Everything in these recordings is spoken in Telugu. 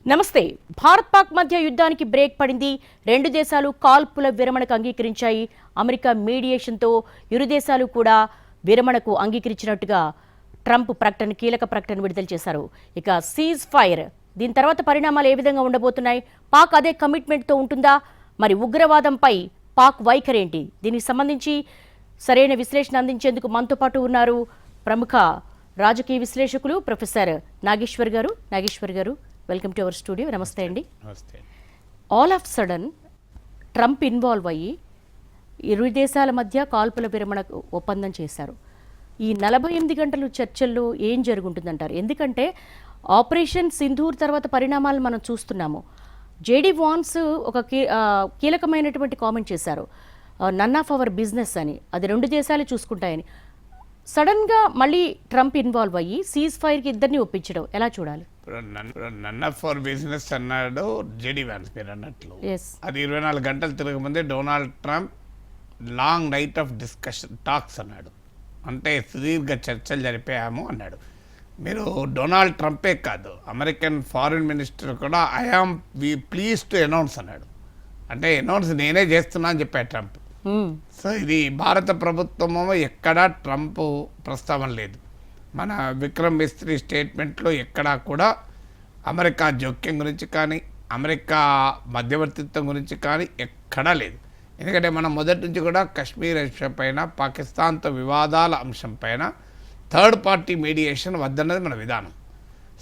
నమస్తే. భారత్ పాక్ మధ్య యుద్ధానికి బ్రేక్ పడింది. రెండు దేశాలు కాల్పుల విరమణకు అంగీకరించాయి. అమెరికా మీడియేషన్తో ఇరు దేశాలు కూడా విరమణకు అంగీకరించినట్టుగా ట్రంప్ కీలక ప్రకటన విడుదల చేశారు. ఇక సీజ్ ఫైర్ దీని తర్వాత పరిణామాలు ఏ విధంగా ఉండబోతున్నాయి? పాక్ అదే కమిట్మెంట్తో ఉంటుందా? మరి ఉగ్రవాదంపై పాక్ వైఖరి ఏంటి? దీనికి సంబంధించి సరైన విశ్లేషణ అందించేందుకు మనతో పాటు ఉన్నారు ప్రముఖ రాజకీయ విశ్లేషకులు ప్రొఫెసర్ నాగేశ్వర్ గారు. Welcome to our studio. నమస్తే అండి. నమస్తే. All of sudden Trump involve అయ్యి ఇరు దేశాల మధ్య కాల్పుల విరమణ ఒప్పందం చేశారు. ఈ 48 గంటలు చర్చల్లో ఏం జరుగుతుందంటారు? ఎందుకంటే ఆపరేషన్ సింధూర్ తర్వాత పరిణామాలు మనం చూస్తున్నాము. జేడీ వాన్స్ ఒక కీలకమైనటువంటి కామెంట్ చేశారు, నన్ ఆఫ్ అవర్ బిజినెస్ అని. అది రెండు దేశాలు చూసుకుంటాయని. సడన్గా మళ్ళీ ట్రంప్ ఇన్వాల్వ్ అయ్యి సీజ్ ఫైర్కి ఇద్దరిని ఒప్పించడం ఎలా చూడాలి? నన్ ఆఫ్ అవర్ బిజినెస్ అన్నాడు జేడీ వాన్స్ మీరు అన్నట్లు. ఎస్, అది 24 గంటలు తిరగముందే Donald Trump long night of discussion talks అన్నాడు. అంటే సుదీర్ఘ చర్చలు జరిపాము అన్నాడు. మీరు డొనాల్డ్ ట్రంపే కాదు, అమెరికన్ ఫారిన్ మినిస్టర్ కూడా ఐఆమ్ ప్లీజ్ టు అనౌన్స్ అన్నాడు. అంటే అనౌన్స్ నేనే చేస్తున్నా అని చెప్పాడు ట్రంప్. సో ఇది భారత ప్రభుత్వమో ఎక్కడా ట్రంప్ ప్రస్తావన లేదు. మన విక్రమ్ మిస్త్రీ స్టేట్మెంట్లో ఎక్కడా కూడా అమెరికా జోక్యం గురించి కానీ అమెరికా మధ్యవర్తిత్వం గురించి కానీ ఎక్కడా లేదు. ఎందుకంటే మనం మొదటి నుంచి కూడా కశ్మీర్ అంశం పైన, పాకిస్తాన్తో వివాదాల అంశం పైన థర్డ్ పార్టీ మీడియేషన్ వద్దన్నది మన విధానం.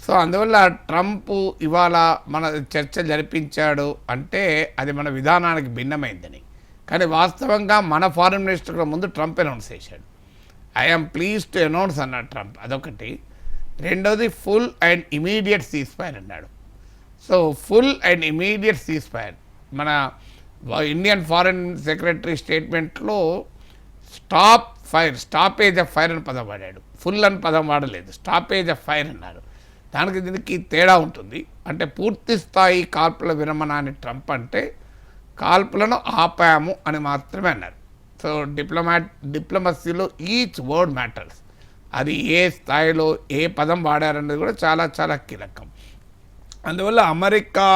సో అందువల్ల ట్రంప్ ఇవాళ మన చర్చ జరిపించాడు అంటే అది మన విధానానికి భిన్నమైందని. కానీ వాస్తవంగా మన ఫారిన్ మినిస్టర్ కూడా ముందు ట్రంప్ అనౌన్స్ చేశాడు. ఐఎమ్ ప్లీజ్ టు అనౌన్స్ అన్నాడు ట్రంప్. అదొకటి. రెండోది full and immediate cease fire అన్నాడు. So full and immediate cease fire మన ఇండియన్ ఫారిన్ సెక్రటరీ స్టేట్మెంట్లో స్టాపేజ్ ఆఫ్ ఫైర్ అని పదం వాడాడు. ఫుల్ అని పదం వాడలేదు, స్టాపేజ్ ఆఫ్ ఫైర్ అన్నారు. దానికి దీనికి తేడా ఉంటుంది. అంటే పూర్తి స్థాయి కాల్పుల విరమణ అని ట్రంప్ అంటే కాల్పులను ఆపాము అని మాత్రమే అన్నారు. సో డిప్లొమసీలో ఈచ్ వర్డ్ మ్యాటర్స్. అది ఏ స్థాయిలో ఏ పదం వాడారన్నది కూడా చాలా చాలా కీలకం. అందువల్ల అమెరికా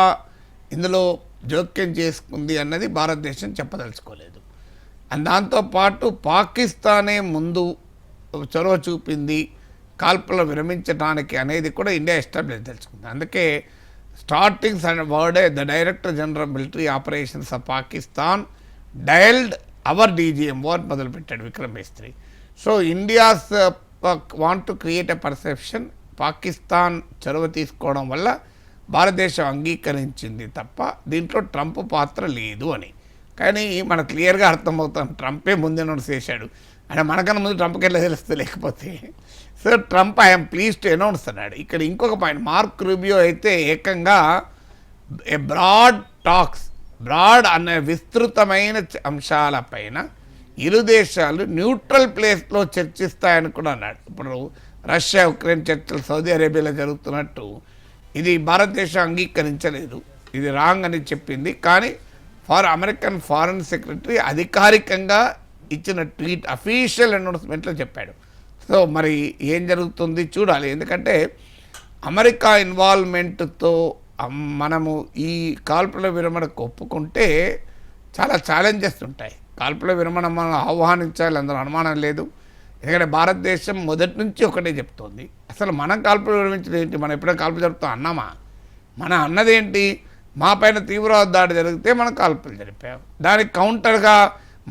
ఇందులో జోక్యం చేసుకుంది అన్నది భారతదేశం చెప్పదలుచుకోలేదు. అండ్ దాంతోపాటు పాకిస్తానే ముందు చొరవ చూపింది కాల్పులు విరమించడానికి అనేది కూడా ఇండియా ఎస్టాబ్లిష్ తెలుసుకుంది. అందుకే స్టార్టింగ్స్ అండ్ వర్డే the director general military operations of Pakistan dialled our DGM word మొదలుపెట్టాడు Vikram Misri. So India's want to create a perception Pakistan చొరవ తీసుకోవడం వల్ల భారతదేశం అంగీకరించింది తప్ప దీంట్లో ట్రంప్ పాత్ర లేదు అని. కానీ మనకు క్లియర్గా అర్థమవుతాం, ట్రంపే ముందు అనౌన్స్ చేశాడు. అంటే మనకన్నా ముందు ట్రంప్కి వెళ్ళి తెలుస్తుంది. లేకపోతే so Trump I'm please to announce అన్నాడు. ఇక్కడ ఇంకొక పాయింట్, మార్క్ రూబియో అయితే ఏకంగా ఏ బ్రాడ్ అనే విస్తృతమైన అంశాలపైన ఇరు దేశాలు న్యూట్రల్ ప్లేస్లో చర్చిస్తాయని కూడా అన్నాడు. ఇప్పుడు రష్యా ఉక్రెయిన్ చర్చలు సౌదీ అరేబియాలో జరుగుతున్నట్టు ఇది భారతదేశం అంగీకరించలేదు, ఇది రాంగ్ అని చెప్పింది. కానీ అమెరికన్ ఫారిన్ సెక్రటరీ అధికారికంగా ఇచ్చిన ట్వీట్ అఫీషియల్ అనౌన్స్మెంట్లో చెప్పాడు. సో మరి ఏం జరుగుతుంది చూడాలి. ఎందుకంటే అమెరికా ఇన్వాల్వ్మెంట్తో మనము ఈ కాల్పుల విరమణకు ఒప్పుకుంటే చాలా ఛాలెంజెస్ ఉంటాయి. కాల్పుల విరమణ మనం ఆహ్వానించాలి, అందులో అనుమానం లేదు. ఎందుకంటే భారతదేశం మొదటి నుంచి ఒకటే చెప్తోంది, అసలు మనం కాల్పులు విరమించడం ఏంటి, మనం ఎప్పుడైనా కాల్పులు జరుపుతాం అన్నామా? మన అన్నదేంటి, మా పైన తీవ్రవాద దాడి జరిగితే మనం కాల్పులు జరిపాం, దానికి కౌంటర్గా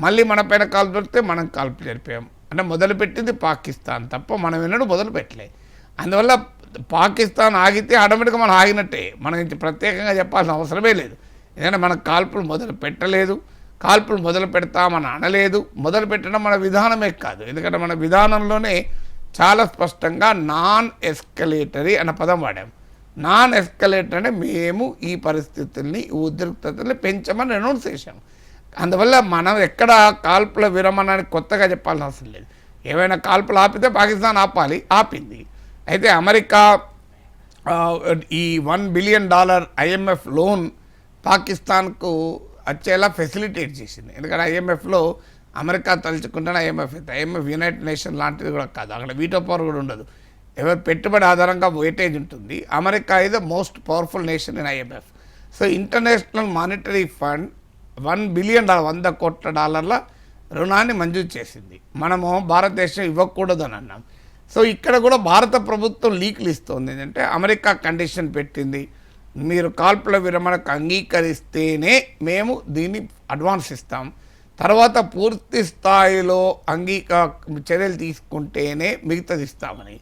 మళ్ళీ మన పైన కాల్పులు జరిగితే మనం కాల్పులు జరిపాం. అంటే మొదలుపెట్టింది పాకిస్తాన్ తప్ప మనం వినడు మొదలు పెట్టలే. అందువల్ల పాకిస్తాన్ ఆగితే ఆటోమేటిక్గా మనం ఆగినట్టే, మనం ఇంత ప్రత్యేకంగా చెప్పాల్సిన అవసరమే లేదు. ఎందుకంటే మనం కాల్పులు మొదలు పెట్టలేదు, కాల్పులు మొదలు పెడతామని అనలేదు. మొదలు పెట్టడం మన విధానమే కాదు. ఎందుకంటే మన విధానంలోనే చాలా స్పష్టంగా నాన్ ఎస్కలేటరీ అన్న పదం వాడాము. నాన్ ఎస్కలేటర్ అంటే మేము ఈ పరిస్థితుల్ని, ఈ ఉద్రిక్తతల్ని పెంచమని అనౌన్స్ చేశాము. అందువల్ల మనం ఎక్కడ కాల్పుల విరమణానికి కొత్తగా చెప్పాల్సిన అవసరం లేదు. ఏవైనా కాల్పులు ఆపితే పాకిస్తాన్ ఆపింది. అయితే అమెరికా ఈ $1 బిలియన్ IMF లోన్ పాకిస్తాన్కు వచ్చేలా ఫెసిలిటేట్ చేసింది. ఎందుకంటే IMFలో అమెరికా తలుచుకుంటే ఐఎంఎఫ్ యునైటెడ్ నేషన్ లాంటిది కూడా కాదు, అక్కడ వీటో పవర్ కూడా ఉండదు. ఎవరు పెట్టుబడి ఆధారంగా వెయిటేజ్ ఉంటుంది. America is the most powerful nation in IMF. So international monetary fund $1 billion 100 కోట్ల డాలర్ల రుణాన్ని మంజూరు చేసింది. మనము భారతదేశం ఇవ్వకూడదని అన్నాం. సో ఇక్కడ కూడా భారత ప్రభుత్వం లీకులు ఇస్తుంది. ఏంటంటే అమెరికా కండిషన్ పెట్టింది, మీరు కాల్పుల విరమణకు అంగీకరిస్తేనే మేము దీన్ని అడ్వాన్స్ ఇస్తాం, తర్వాత పూర్తి స్థాయిలో చర్యలు తీసుకుంటేనే మిగతాది ఇస్తామని.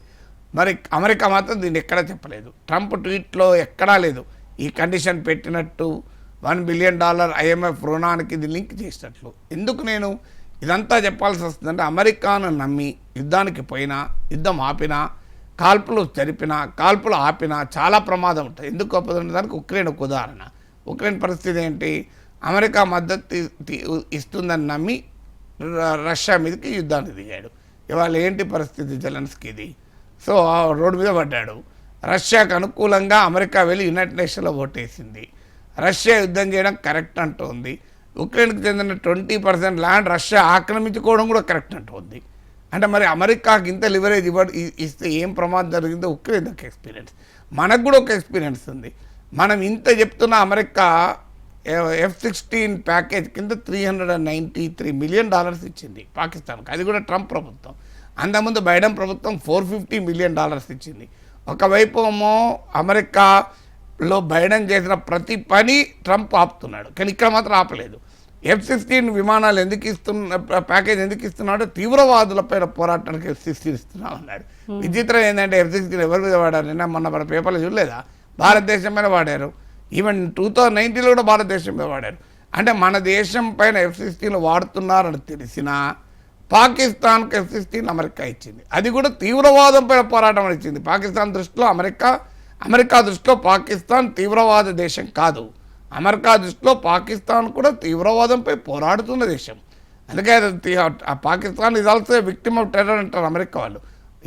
మరి అమెరికా మాత్రం దీన్ని ఎక్కడా చెప్పలేదు. ట్రంప్ ట్వీట్లో ఎక్కడా లేదు ఈ కండిషన్ పెట్టినట్టు, $1 బిలియన్ IMF రుణానికి ఇది లింక్ చేసినట్లు. ఎందుకు నేను ఇదంతా చెప్పాల్సి వస్తుందంటే, అమెరికాను నమ్మి యుద్ధానికి పోయినా, యుద్ధం ఆపినా, కాల్పులు జరిపినా, కాల్పులు ఆపినా చాలా ప్రమాదం ఉంటుంది. ఎందుకు గొప్పదంటే దానికి ఉక్రెయిన్ ఒక ఉదాహరణ. ఉక్రెయిన్ పరిస్థితి ఏంటి, అమెరికా మద్దతు ఇస్తుందని నమ్మి రష్యా మీదకి యుద్ధానికి దిగాడు. ఇవాళ ఏంటి పరిస్థితి జెలెన్స్కీది? సో రోడ్డు మీద పడ్డాడు. రష్యాకు అనుకూలంగా అమెరికా వెళ్ళి యునైటెడ్ నేషన్లో ఓటేసింది. రష్యా యుద్ధం చేయడం కరెక్ట్ అంటోంది. ఉక్రెయిన్కి చెందిన 20% ల్యాండ్ రష్యా ఆక్రమించుకోవడం కూడా కరెక్ట్ అంటోంది. అంటే మరి అమెరికాకి ఇంత లివరేజ్ ఇస్తే ఏం ప్రమాదం జరిగిందో ఉక్రెయిన్ ఒక ఎక్స్పీరియన్స్, మనకు కూడా ఒక ఎక్స్పీరియన్స్ ఉంది. మనం ఇంత చెప్తున్న అమెరికా F-16 ప్యాకేజ్ కింద $393 మిలియన్ ఇచ్చింది పాకిస్తాన్కి. అది కూడా ట్రంప్ ప్రభుత్వం. అంతకుముందు బైడెన్ ప్రభుత్వం $450 మిలియన్ ఇచ్చింది. ఒకవైపు ఏమో అమెరికాలో బైడెన్ చేసిన ప్రతి పని ట్రంప్ ఆపుతున్నాడు, కానీ ఇక్కడ మాత్రం ఆపలేదు. F-16 విమానాలు ప్యాకేజ్ ఎందుకు ఇస్తున్నాడో, తీవ్రవాదులపైన పోరాటానికి F-16 ఇస్తున్నాడు అన్నాడు. విచిత్రం ఏంటంటే F-16 ఎవరి మీద వాడారు? నిన్న మొన్న మన పేపర్లో చూడలేదా? భారతదేశం మీద వాడారు. ఈవెన్ 2019లో కూడా భారతదేశం మీద వాడారు. అంటే మన దేశం పైన F-16 వాడుతున్నారని తెలిసినా పాకిస్తాన్కి F-16 అమెరికా ఇచ్చింది. అది కూడా తీవ్రవాదం పైన పోరాటం ఇచ్చింది. పాకిస్తాన్ దృష్టిలో అమెరికా దృష్టిలో పాకిస్తాన్ తీవ్రవాద దేశం కాదు. అమెరికా దృష్టిలో పాకిస్తాన్ కూడా తీవ్రవాదంపై పోరాడుతున్న దేశం. అందుకే Pakistan is also victim of terror అంటారు అమెరికా వాళ్ళు.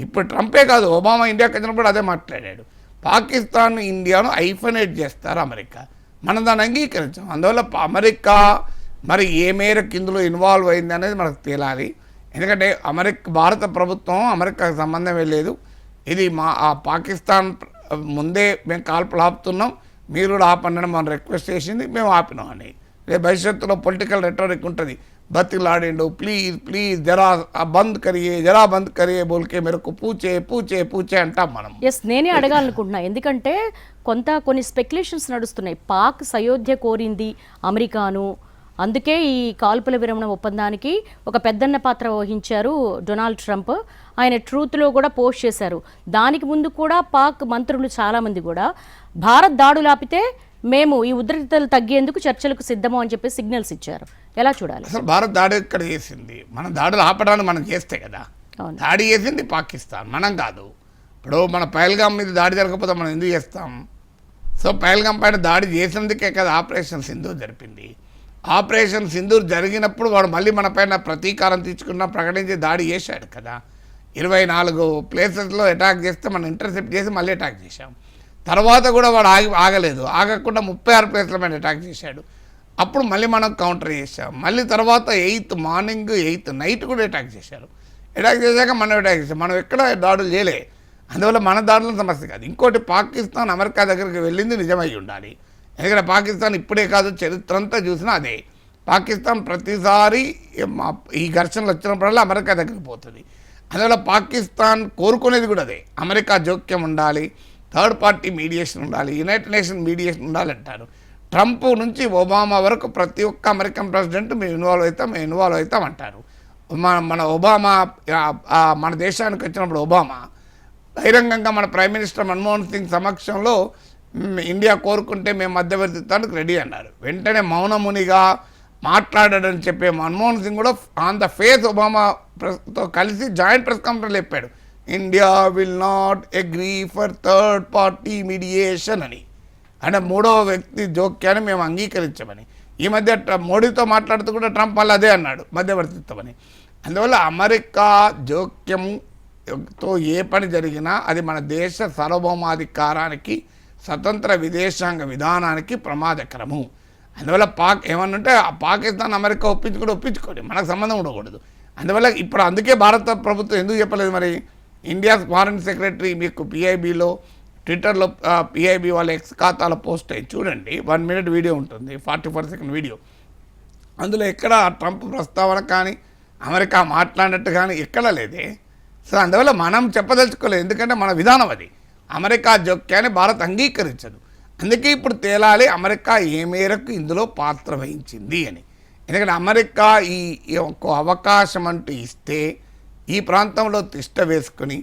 ఇప్పుడు ట్రంపే కాదు, ఒబామా ఇండియాకి వచ్చినప్పుడు అదే మాట్లాడాడు. పాకిస్తాన్ ఇండియాను ఐఫనేట్ చేస్తారు అమెరికా. మనం దాన్ని అంగీకరించాం. అందువల్ల అమెరికా మరి ఏ మేరకు ఇందులో ఇన్వాల్వ్ అయింది అనేది మనకు తేలాలి. ఎందుకంటే భారత ప్రభుత్వం అమెరికాకు సంబంధమే లేదు. ఇది పాకిస్తాన్ ముందే మేము కాల్పులు ఆపుతున్నాం, మీరు కూడా ఆపండి మనం రిక్వెస్ట్ చేసింది, మేము ఆపినాం అని. రేపు భవిష్యత్తులో పొలిటికల్ రెటోరిక్ ఉంటుంది, బతిలాడిండు, ప్లీజ్ జరా బంద్ కరియే బోల్కే మేరకు పూచే అంటాం మనం. ఎస్, నేనే అడగాలనుకుంటున్నా. ఎందుకంటే కొన్ని స్పెక్యులేషన్స్ నడుస్తున్నాయి. పాక్ సయోధ్య కోరింది అమెరికాను, అందుకే ఈ కాల్పుల విరమణ ఒప్పందానికి ఒక పెద్దన్న పాత్ర వహించారు డొనాల్డ్ ట్రంప్. ఆయన ట్రూత్లో కూడా పోస్ట్ చేశారు. దానికి ముందు కూడా పాక్ మంత్రులు చాలామంది కూడా భారత్ దాడులు ఆపితే మేము ఈ ఉద్రిక్తతలు తగ్గేందుకు చర్చలకు సిద్ధము అని చెప్పి సిగ్నల్స్ ఇచ్చారు. ఎలా చూడాలి? అసలు భారత్ దాడి ఎక్కడ చేసింది? మనం దాడులు ఆపడానికి మనం చేస్తే కదా. దాడి చేసింది పాకిస్తాన్, మనం కాదు. ఇప్పుడు మన పహల్గాం మీద దాడి జరగకపోతే మనం ఎందుకు చేస్తాం? సో పహల్గాం పైన దాడి చేసినందుకే కదా ఆపరేషన్ సింధూర్ జరిపింది. ఆపరేషన్ సింధూర్ జరిగినప్పుడు వాడు మళ్ళీ మన పైన ప్రతీకారం తీసుకున్న ప్రకటించి దాడి చేశాడు కదా. 24 ప్లేసెస్లో అటాక్ చేస్తే మనం ఇంటర్సెప్ట్ చేసి మళ్ళీ అటాక్ చేశాం. తర్వాత కూడా వాడు ఆగలేదు, ఆగకుండా 36 ప్లేస్ల మీద అటాక్ చేశాడు. అప్పుడు మళ్ళీ మనం కౌంటర్ చేశాం. మళ్ళీ తర్వాత 8th మార్నింగ్ 8th నైట్ కూడా అటాక్ చేశారు. అటాక్ చేశాక మనం అటాక్ చేసాం. మనం ఎక్కడ దాడులు చేయలే. అందువల్ల మన దాడుల సమస్య కాదు. ఇంకోటి, పాకిస్తాన్ అమెరికా దగ్గరికి వెళ్ళింది నిజమై ఉండాలి. ఎందుకంటే పాకిస్తాన్ ఇప్పుడే కాదు, చరిత్ర అంతా చూసినా అదే. పాకిస్తాన్ ప్రతిసారి ఈ ఘర్షణలు వచ్చినప్పుడల్లా అమెరికా దగ్గరికి పోతుంది. అందువల్ల పాకిస్తాన్ కోరుకునేది కూడా అదే. అమెరికా జోక్యం ఉండాలి, థర్డ్ పార్టీ మీడియేషన్ ఉండాలి, యునైటెడ్ నేషన్ మీడియేషన్ ఉండాలంటారు. ట్రంప్ నుంచి ఒబామా వరకు ప్రతి ఒక్క అమెరికన్ ప్రెసిడెంట్ మేము ఇన్వాల్వ్ అవుతాం అంటారు. మన ఒబామా మన దేశానికి వచ్చినప్పుడు ఒబామా బహిరంగంగా మన ప్రైమ్ మినిస్టర్ మన్మోహన్ సింగ్ సమక్షంలో ఇండియా కోరుకుంటే మేము మధ్యవర్తిత్వానికి రెడీ అన్నారు. వెంటనే మౌనమునిగా మాట్లాడాడని చెప్పే మన్మోహన్ సింగ్ కూడా ఆన్ ద ఫేస్ ఒబామాతో కలిసి జాయింట్ ప్రెస్ కాన్ఫరెన్స్ చెప్పాడు, India will not agree for third party mediation అని. అంటే మూడవ వ్యక్తి జోక్యాన్ని మేము అంగీకరించమని. ఈ మధ్య మోడీతో మాట్లాడుతూ కూడా ట్రంప్ మళ్ళీ అదే అన్నాడు, మధ్యవర్తిత్వం అని. అందువల్ల అమెరికా జోక్యంతో ఏ పని జరిగినా అది మన దేశ సార్వభౌమాధికారానికి, స్వతంత్ర విదేశాంగ విధానానికి ప్రమాదకరము. అందువల్ల ఏమన్నంటే పాకిస్తాన్ అమెరికా ఒప్పించుకోండి, మనకు సంబంధం ఉండకూడదు. అందువల్ల ఇప్పుడు అందుకే భారత ప్రభుత్వం ఎందుకు చెప్పలేదు మరి, ఇండియా ఫారెన్ సెక్రటరీ మీకు పిఐబిలో ట్విట్టర్లో పిఐబి వాళ్ళ ఎక్స్ ఖాతాలో పోస్ట్ అయ్యి చూడండి, 1 minute వీడియో ఉంటుంది, 44 second వీడియో. అందులో ఎక్కడ ట్రంప్ ప్రస్తావన కానీ అమెరికా మాట్లాడినట్టు కానీ ఎక్కడ లేదే. సో అందువల్ల మనం చెప్పదలుచుకోలేదు, ఎందుకంటే మన విధానం అది. అమెరికా జోక్యాన్ని భారత్ అంగీకరించదు. అందుకే ఇప్పుడు తేలాలి అమెరికా ఏ మేరకు ఇందులో పాత్ర వహించింది అని. ఎందుకంటే అమెరికా ఈ ఒక అవకాశం అంటూ ఇస్తే ఈ ప్రాంతంలో తిష్ట వేసుకుని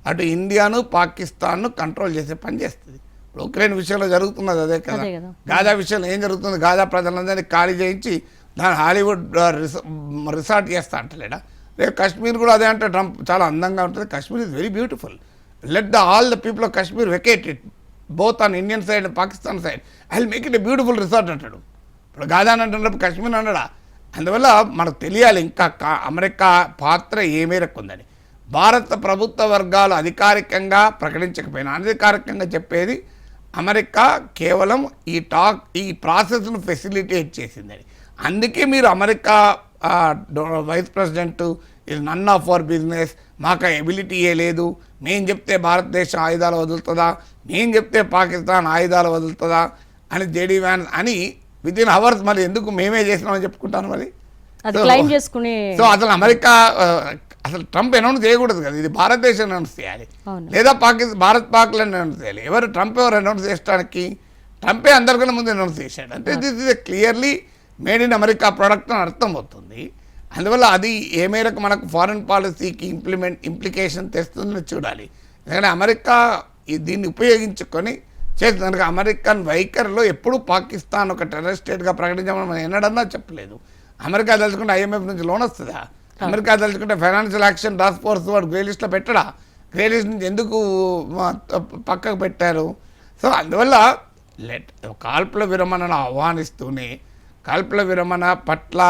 అటు ఇండియాను పాకిస్తాన్ను కంట్రోల్ చేసే పని చేస్తుంది. ఇప్పుడు ఉక్రెయిన్ విషయంలో జరుగుతున్నది అదే కదా. గాజా విషయంలో ఏం జరుగుతుంది? గాజా ప్రజలందరినీ ఖాళీ చేయించి దాని హాలీవుడ్ రిసార్ట్ చేస్తా అంటలేడా? రేపు కశ్మీర్ కూడా అదే అంటే ట్రంప్ చాలా అందంగా ఉంటుంది, Kashmir is very beautiful, let all the people of Kashmir vacate it both on Indian side and Pakistan side, I will make it a beautiful resort అంటాడు. ఇప్పుడు గాజా అని అంటున్నప్పుడు కశ్మీర్ అన్నాడా? అందువల్ల మనకు తెలియాలి ఇంకా అమెరికా పాత్ర ఏ మేరకు ఉందని. భారత ప్రభుత్వ వర్గాలు అధికారికంగా ప్రకటించకపోయినా అనధికారికంగా చెప్పేది అమెరికా కేవలం ఈ ప్రాసెస్ను ఫెసిలిటేట్ చేసిందని. అందుకే మీరు అమెరికా వైస్ ప్రెసిడెంట్ ఇది నన్ ఆఫ్ అవర్ బిజినెస్, మాకు ఎబిలిటీయే లేదు, మేము చెప్తే భారతదేశం ఆయుధాలు వదులుతుందా, మేము చెప్తే పాకిస్తాన్ ఆయుధాలు వదులుతుందా అని జేడీ వ్యాన్ అని వితిన్ అవర్స్ మరి ఎందుకు మేమే చేసినామని చెప్పుకుంటాను మరి. సో అసలు అమెరికా అసలు ట్రంప్ అనౌన్స్ చేయకూడదు కదా, ఇది భారతదేశం అనౌన్స్ చేయాలి, లేదా భారత్ పాక్లో అనౌన్స్ చేయాలి. ట్రంప్ ఎవరు అనౌన్స్ చేయడానికి? ట్రంపే అందరికన్నా ముందు అనౌన్స్ చేశాడు. అంటే this is clearly made in America product అని అర్థమవుతుంది. అందువల్ల అది ఏ మేరకు మనకు ఫారెన్ పాలసీకి ఇంప్లికేషన్ తెస్తుందని చూడాలి. ఎందుకంటే అమెరికా దీన్ని ఉపయోగించుకొని చేస్తుంది. అమెరికన్ వైఖరిలో ఎప్పుడూ పాకిస్తాన్ ఒక టెర్రరిస్ట్ స్టేట్గా ప్రకటించమని మనం ఎన్నడన్నా చెప్పలేదు. అమెరికా తలుచుకుంటే IMF నుంచి లోన్ వస్తుందా? అమెరికా తలుచుకుంటే ఫైనాన్షియల్ యాక్షన్ టాస్క్ ఫోర్స్ వాడు గ్రే లిస్ట్లో పెట్టడా? గ్రే లిస్ట్ నుంచి ఎందుకు పక్కకు పెట్టారు? సో అందువల్ల కాల్పుల విరమణను ఆహ్వానిస్తూనే కాల్పుల విరమణ పట్ల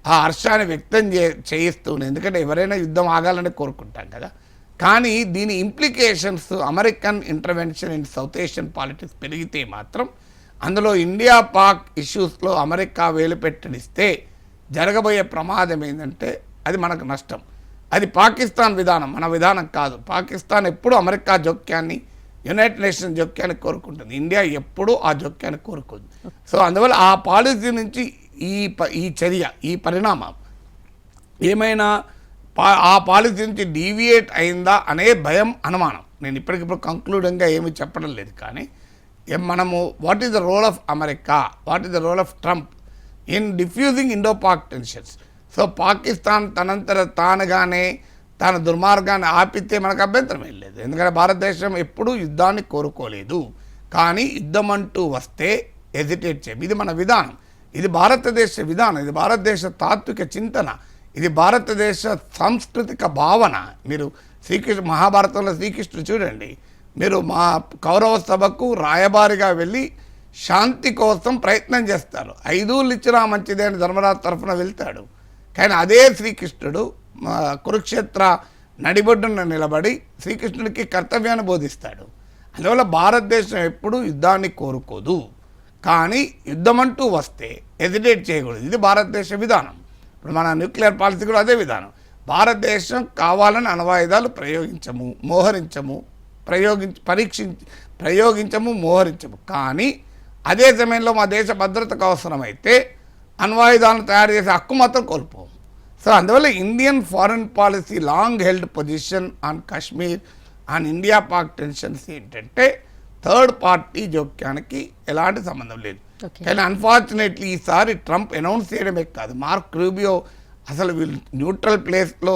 ఆ హర్షాన్ని వ్యక్తం చేయిస్తూనే, ఎందుకంటే ఎవరైనా యుద్ధం ఆగాలని కోరుకుంటాం కదా. కానీ దీని implications American intervention in south Asian politics పెరిగితే మాత్రం అందులో ఇండియా పాక్ ఇష్యూస్లో అమెరికా వేలు పెట్టడిస్తే జరగబోయే ప్రమాదం ఏంటంటే అది మనకు నష్టం. అది పాకిస్తాన్ విధానం, మన విధానం కాదు. పాకిస్తాన్ ఎప్పుడూ అమెరికా జోక్యాన్ని, యునైటెడ్ నేషన్స్ జోక్యాన్ని కోరుకుంటుంది, ఇండియా ఎప్పుడూ ఆ జోక్యాన్ని కోరుకుంది. సో అందువల్ల ఆ పాలసీ నుంచి ఈ చర్య, ఈ పరిణామం ఏమైనా ఆ పాలసీ నుంచి డీవియేట్ అయిందా అనే భయం, అనుమానం. నేను ఇప్పటికిప్పుడు కంక్లూడింగ్గా ఏమీ చెప్పడం లేదు. కానీ మనము what is the role of America, what is the role of Trump in defusing Indo Pak tensions. So Pakistan తనంతర తానుగానే తన దుర్మార్గాన్ని ఆపితే మనకు అభ్యంతరం ఏం లేదు, ఎందుకంటే భారతదేశం ఎప్పుడూ యుద్ధాన్ని కోరుకోలేదు. కానీ యుద్ధం అంటూ వస్తే హెజిటేట్ చేయం. ఇది మన విధానం, ఇది భారతదేశ విధానం, ఇది భారతదేశ తాత్విక చింతన, ఇది భారతదేశ సాంస్కృతిక భావన. మీరు మహాభారతంలో శ్రీకృష్ణుడు చూడండి, మీరు మా కౌరవ సభకు రాయబారిగా వెళ్ళి శాంతి కోసం ప్రయత్నం చేస్తారు, 5 ఇచ్చినా మంచిదే అని ధర్మరాజు తరఫున వెళ్తాడు. కానీ అదే శ్రీకృష్ణుడు కురుక్షేత్ర నడిబొడ్డున నిలబడి శ్రీకృష్ణుడికి కర్తవ్యాన్ని బోధిస్తాడు. అందువల్ల భారతదేశం ఎప్పుడూ యుద్ధాన్ని కోరుకోదు, కానీ యుద్ధం అంటూ వస్తే హెజిటేట్ చేయకూడదు. ఇది భారతదేశ విధానం. ఇప్పుడు మన న్యూక్లియర్ పాలసీ కూడా అదే విధానం. భారతదేశం కావాలని అణ్వాయుధాలు ప్రయోగించము, మోహరించము. కానీ అదే సమయంలో మా దేశ భద్రతకు అవసరమైతే అణ్వాయుధాలను తయారు చేసే హక్కు మాత్రం కోల్పోము. సో అందువల్ల Indian foreign policy long held position on Kashmir, on India Pak tensions ఏంటంటే థర్డ్ పార్టీ జోక్యానికి ఎలాంటి సంబంధం లేదు. కానీ అన్ఫార్చునేట్లీ ఈసారి ట్రంప్ అనౌన్స్ చేయడమే కాదు, మార్క్ రూబియో అసలు వీళ్ళు న్యూట్రల్ ప్లేస్లో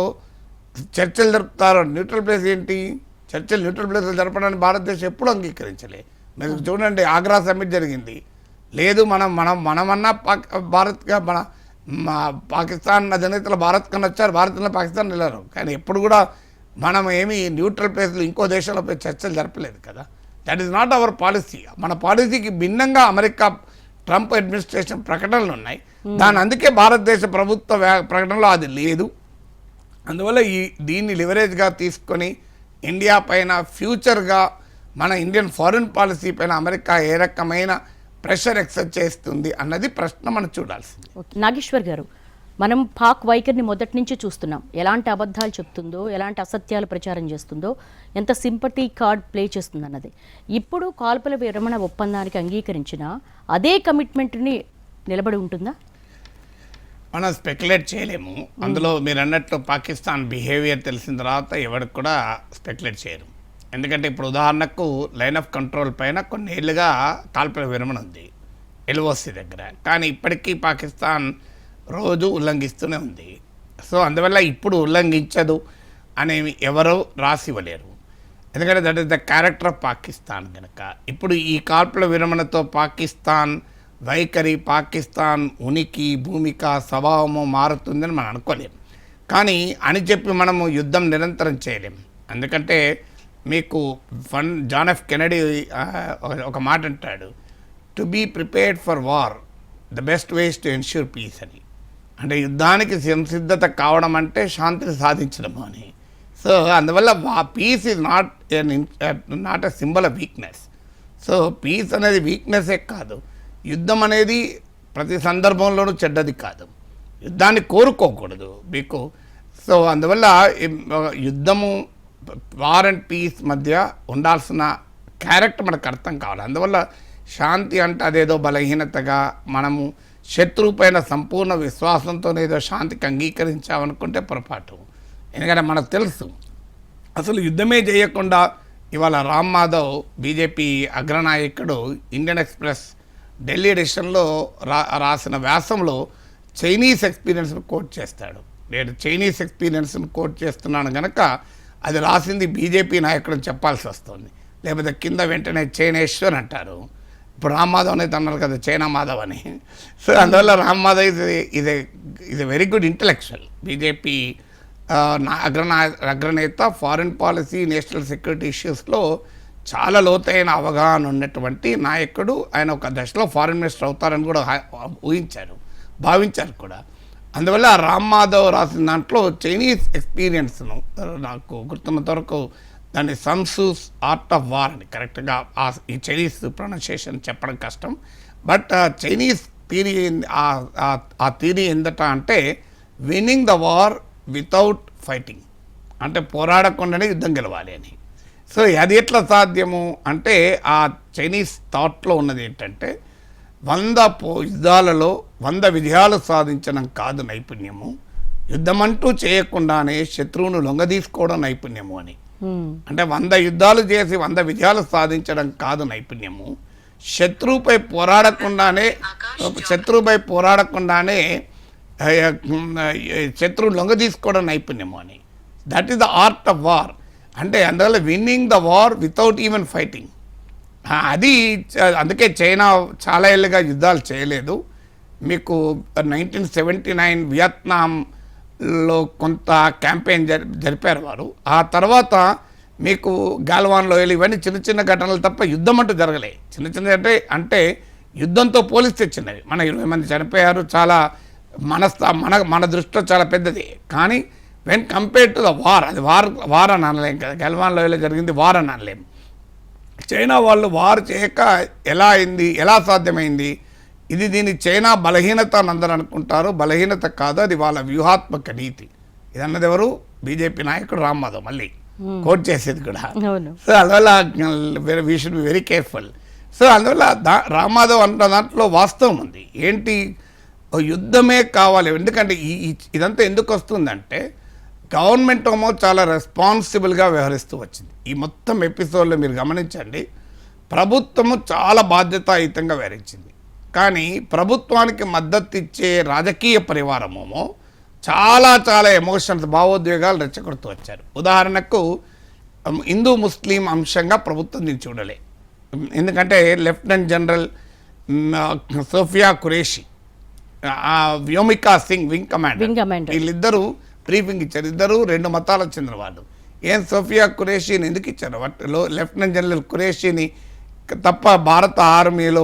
చర్చలు జరుపుతారు. న్యూట్రల్ ప్లేస్ ఏంటి? న్యూట్రల్ ప్లేస్లో జరపడానికి భారతదేశం ఎప్పుడు అంగీకరించలే. మీరు చూడండి, ఆగ్రా సమ్మిట్ జరిగింది, లేదు మనమన్నా భారత్గా పాకిస్తాన్ అధినేతలు భారత్ కన్నా వచ్చారు, భారత్లో పాకిస్తాన్ వెళ్ళారు. కానీ ఎప్పుడు కూడా మనం ఏమి న్యూట్రల్ ప్లేస్లో ఇంకో దేశంలో పోయి చర్చలు జరపలేదు కదా. That is not our policy. మన పాలసీకి భిన్నంగా అమెరికా ట్రంప్ అడ్మినిస్ట్రేషన్ ప్రకటనలు ఉన్నాయి. అందుకే భారతదేశ ప్రభుత్వ ప్రకటనలో అది లేదు. అందువల్ల దీన్ని లివరేజ్గా తీసుకొని ఇండియా పైన ఫ్యూచర్గా మన ఇండియన్ ఫారిన్ పాలసీ పైన అమెరికా ఏ రకమైన ప్రెషర్ ఎక్సర్ట్ చేస్తుంది అన్నది ప్రశ్న మనం చూడాల్సింది. నాగేశ్వర్ గారు, మనం పాక్ వైఖరిని మొదటి నుంచి చూస్తున్నాం. ఎలాంటి అబద్ధాలు చెప్తుందో, ఎలాంటి అసత్యాలు ప్రచారం చేస్తుందో, ఎంత సింపతి కార్డ్ ప్లే చేస్తుందన్నది. ఇప్పుడు కాల్పుల విరమణ ఒప్పందానికి అంగీకరించిన అదే కమిట్మెంట్ని నిలబడి ఉంటుందా? మనం స్పెక్యులేట్ చేయలేము. అందులో మీరు అన్నట్లు పాకిస్తాన్ బిహేవియర్ తెలిసిన తర్వాత ఎవరికి కూడా స్పెక్యులేట్ చేయరు. ఎందుకంటే ఇప్పుడు ఉదాహరణకు లైన్ ఆఫ్ కంట్రోల్ పైన కొన్ని ఏళ్ళుగా కాల్పుల విరమణ ఉంది ఎల్ఓసి దగ్గర, కానీ ఇప్పటికీ పాకిస్తాన్ రోజు ఉల్లంఘిస్తూనే ఉంది. సో అందువల్ల ఇప్పుడు ఉల్లంఘించదు అనేవి ఎవరో రాసి ఇవ్వలేరు. ఎందుకంటే that is the character of Pakistan. కనుక ఇప్పుడు ఈ కాల్పుల విరమణతో పాకిస్తాన్ వైఖరి, పాకిస్తాన్ ఉనికి, భూమిక, స్వభావము మారుతుందని మనం అనుకోలేము. కానీ అని చెప్పి మనము యుద్ధం నిరంతరం చేయలేము. ఎందుకంటే మీకు జాన్ ఎఫ్ కెనడీ ఒక మాట అంటాడు, to be prepared for war the best ways to ensure peace అని. అంటే యుద్ధానికి సంసిద్ధత కావడం అంటే శాంతిని సాధించడం అని. సో అందువల్ల peace is not a symbol of weakness. So peace అనేది వీక్నెస్సే కాదు, యుద్ధం అనేది ప్రతి సందర్భంలోనూ చెడ్డది కాదు, యుద్ధాన్ని కోరుకోకూడదు మీకు. సో అందువల్ల యుద్ధము, వార్ అండ్ పీస్ మధ్య ఉండాల్సిన క్యారెక్టర్ మనకు అర్థం కావాలి. అందువల్ల శాంతి అంటే అదేదో బలహీనతగా మనము శత్రువు పైన సంపూర్ణ విశ్వాసంతోనేదో శాంతికి అంగీకరించామనుకుంటే పొరపాటు. ఎందుకంటే మనకు తెలుసు అసలు యుద్ధమే చేయకుండా ఇవాళ రామ్ మాధవ్ బీజేపీ అగ్రనాయకుడు ఇండియన్ ఎక్స్ప్రెస్ ఢిల్లీ ఎడిషన్లో రాసిన వ్యాసంలో చైనీస్ ఎక్స్పీరియన్స్ను కోట్ చేస్తాడు. నేను చైనీస్ ఎక్స్పీరియన్స్ను కోట్ చేస్తున్నాను కనుక అది రాసింది బీజేపీ నాయకుడు చెప్పాల్సి వస్తుంది, లేకపోతే కింద వెంటనే చైనేశ్వర్ అంటారు. ఇప్పుడు రామ్ మాధవ్ అనేది అన్నారు కదా చైనా మాధవ్ అని. సో అందువల్ల రామ్ మాధవ్ ఇది వెరీ గుడ్ ఇంటలెక్చువల్, బీజేపీ అగ్రనేత, ఫారిన్ పాలసీ, నేషనల్ సెక్యూరిటీ ఇష్యూస్లో చాలా లోతైన అవగాహన ఉన్నటువంటి నాయకుడు. ఆయన ఒక దశలో ఫారిన్ మినిస్టర్ అవుతారని కూడా భావించారు కూడా. అందువల్ల రామ్ మాధవ్ రాసిన దాంట్లో చైనీస్ ఎక్స్పీరియన్స్ను నాకు గుర్తున్నంత వరకు దాన్ని సన్సూస్ ఆర్ట్ ఆఫ్ వార్ అని కరెక్ట్గా ఈ చైనీస్ ప్రొనౌన్సియేషన్ చెప్పడం కష్టం, బట్ చైనీస్ థియరీ ఆ థియరీ ఏందట అంటే winnowing the war without fighting, అంటే పోరాడకుండానే యుద్ధం గెలవాలి అని. సో అది ఎట్లా సాధ్యము అంటే ఆ చైనీస్ థాట్లో ఉన్నది ఏంటంటే 100 యుద్ధాలలో 100 విజయాలు సాధించడం కాదు నైపుణ్యము, యుద్ధమంటూ చేయకుండానే శత్రువును లొంగదీసుకోవడం నైపుణ్యము అని. అంటే 100 యుద్ధాలు చేసి 100 విజయాలు సాధించడం కాదు నైపుణ్యము, శత్రువుపై పోరాడకుండానే శత్రువును లొంగదీసుకోవడం నైపుణ్యము అని. That is the art of war. అంటే అందువల్ల winnowing the war without even fighting. అది అందుకే చైనా చాలా ఏళ్ళుగా యుద్ధాలు చేయలేదు. మీకు 1979 వియత్నాంలో కొంత క్యాంపెయిన్ జరిపారు వారు. ఆ తర్వాత మీకు గాల్వాన్లో ఇవన్నీ చిన్న చిన్న ఘటనలు తప్ప యుద్ధం అంటూ జరగలే. చిన్న చిన్న అంటే యుద్ధంతో పోలిస్తే చిన్నవి. మన 20 మంది చనిపోయారు, చాలా మన దృష్టిలో చాలా పెద్దది. కానీ when compared to the war, అది వార్ అని అనలేం కదా. గల్వాన్లో జరిగింది వార్ అని అనలేం. చైనా వాళ్ళు వార్ చేయక ఎలా సాధ్యమైంది? దీని చైనా బలహీనత అని అందరూ అనుకుంటారు. బలహీనత కాదు, అది వాళ్ళ వ్యూహాత్మక నీతి. ఇది అన్నది ఎవరు? బీజేపీ నాయకుడు రామ్ మాధవ్, మళ్ళీ కోట్ చేసేది కూడా. సో అందువల్ల we should be very careful. So అందువల్ల రామ్ మాధవ్ అన్న దాంట్లో వాస్తవం ఉంది. ఏంటి, యుద్ధమే కావాలి. ఎందుకంటే ఇదంతా ఎందుకు వస్తుందంటే గవర్నమెంట్ ఏమో చాలా రెస్పాన్సిబుల్గా వ్యవహరిస్తూ వచ్చింది. ఈ మొత్తం ఎపిసోడ్లో మీరు గమనించండి, ప్రభుత్వము చాలా బాధ్యతాయుతంగా వ్యవహరించింది. కానీ ప్రభుత్వానికి మద్దతు ఇచ్చే రాజకీయ పరివారమేమో చాలా ఎమోషన్స్, భావోద్వేగాలు రెచ్చగొడుతూ వచ్చారు. ఉదాహరణకు హిందూ ముస్లిం అంశంగా ప్రభుత్వం దీన్ని చూడలే. ఎందుకంటే lieutenant general Sofia Qureshi, Vyomika Singh wing commander, వీళ్ళిద్దరూ బ్రీఫింగ్ ఇచ్చారు. ఇద్దరు 2 మతాలకు చెందిన వాళ్ళు. సోఫియా ఖురేషిని ఎందుకు ఇచ్చారు? వాటిలో లెఫ్టినెంట్ జనరల్ ఖురేషిని తప్ప భారత ఆర్మీలో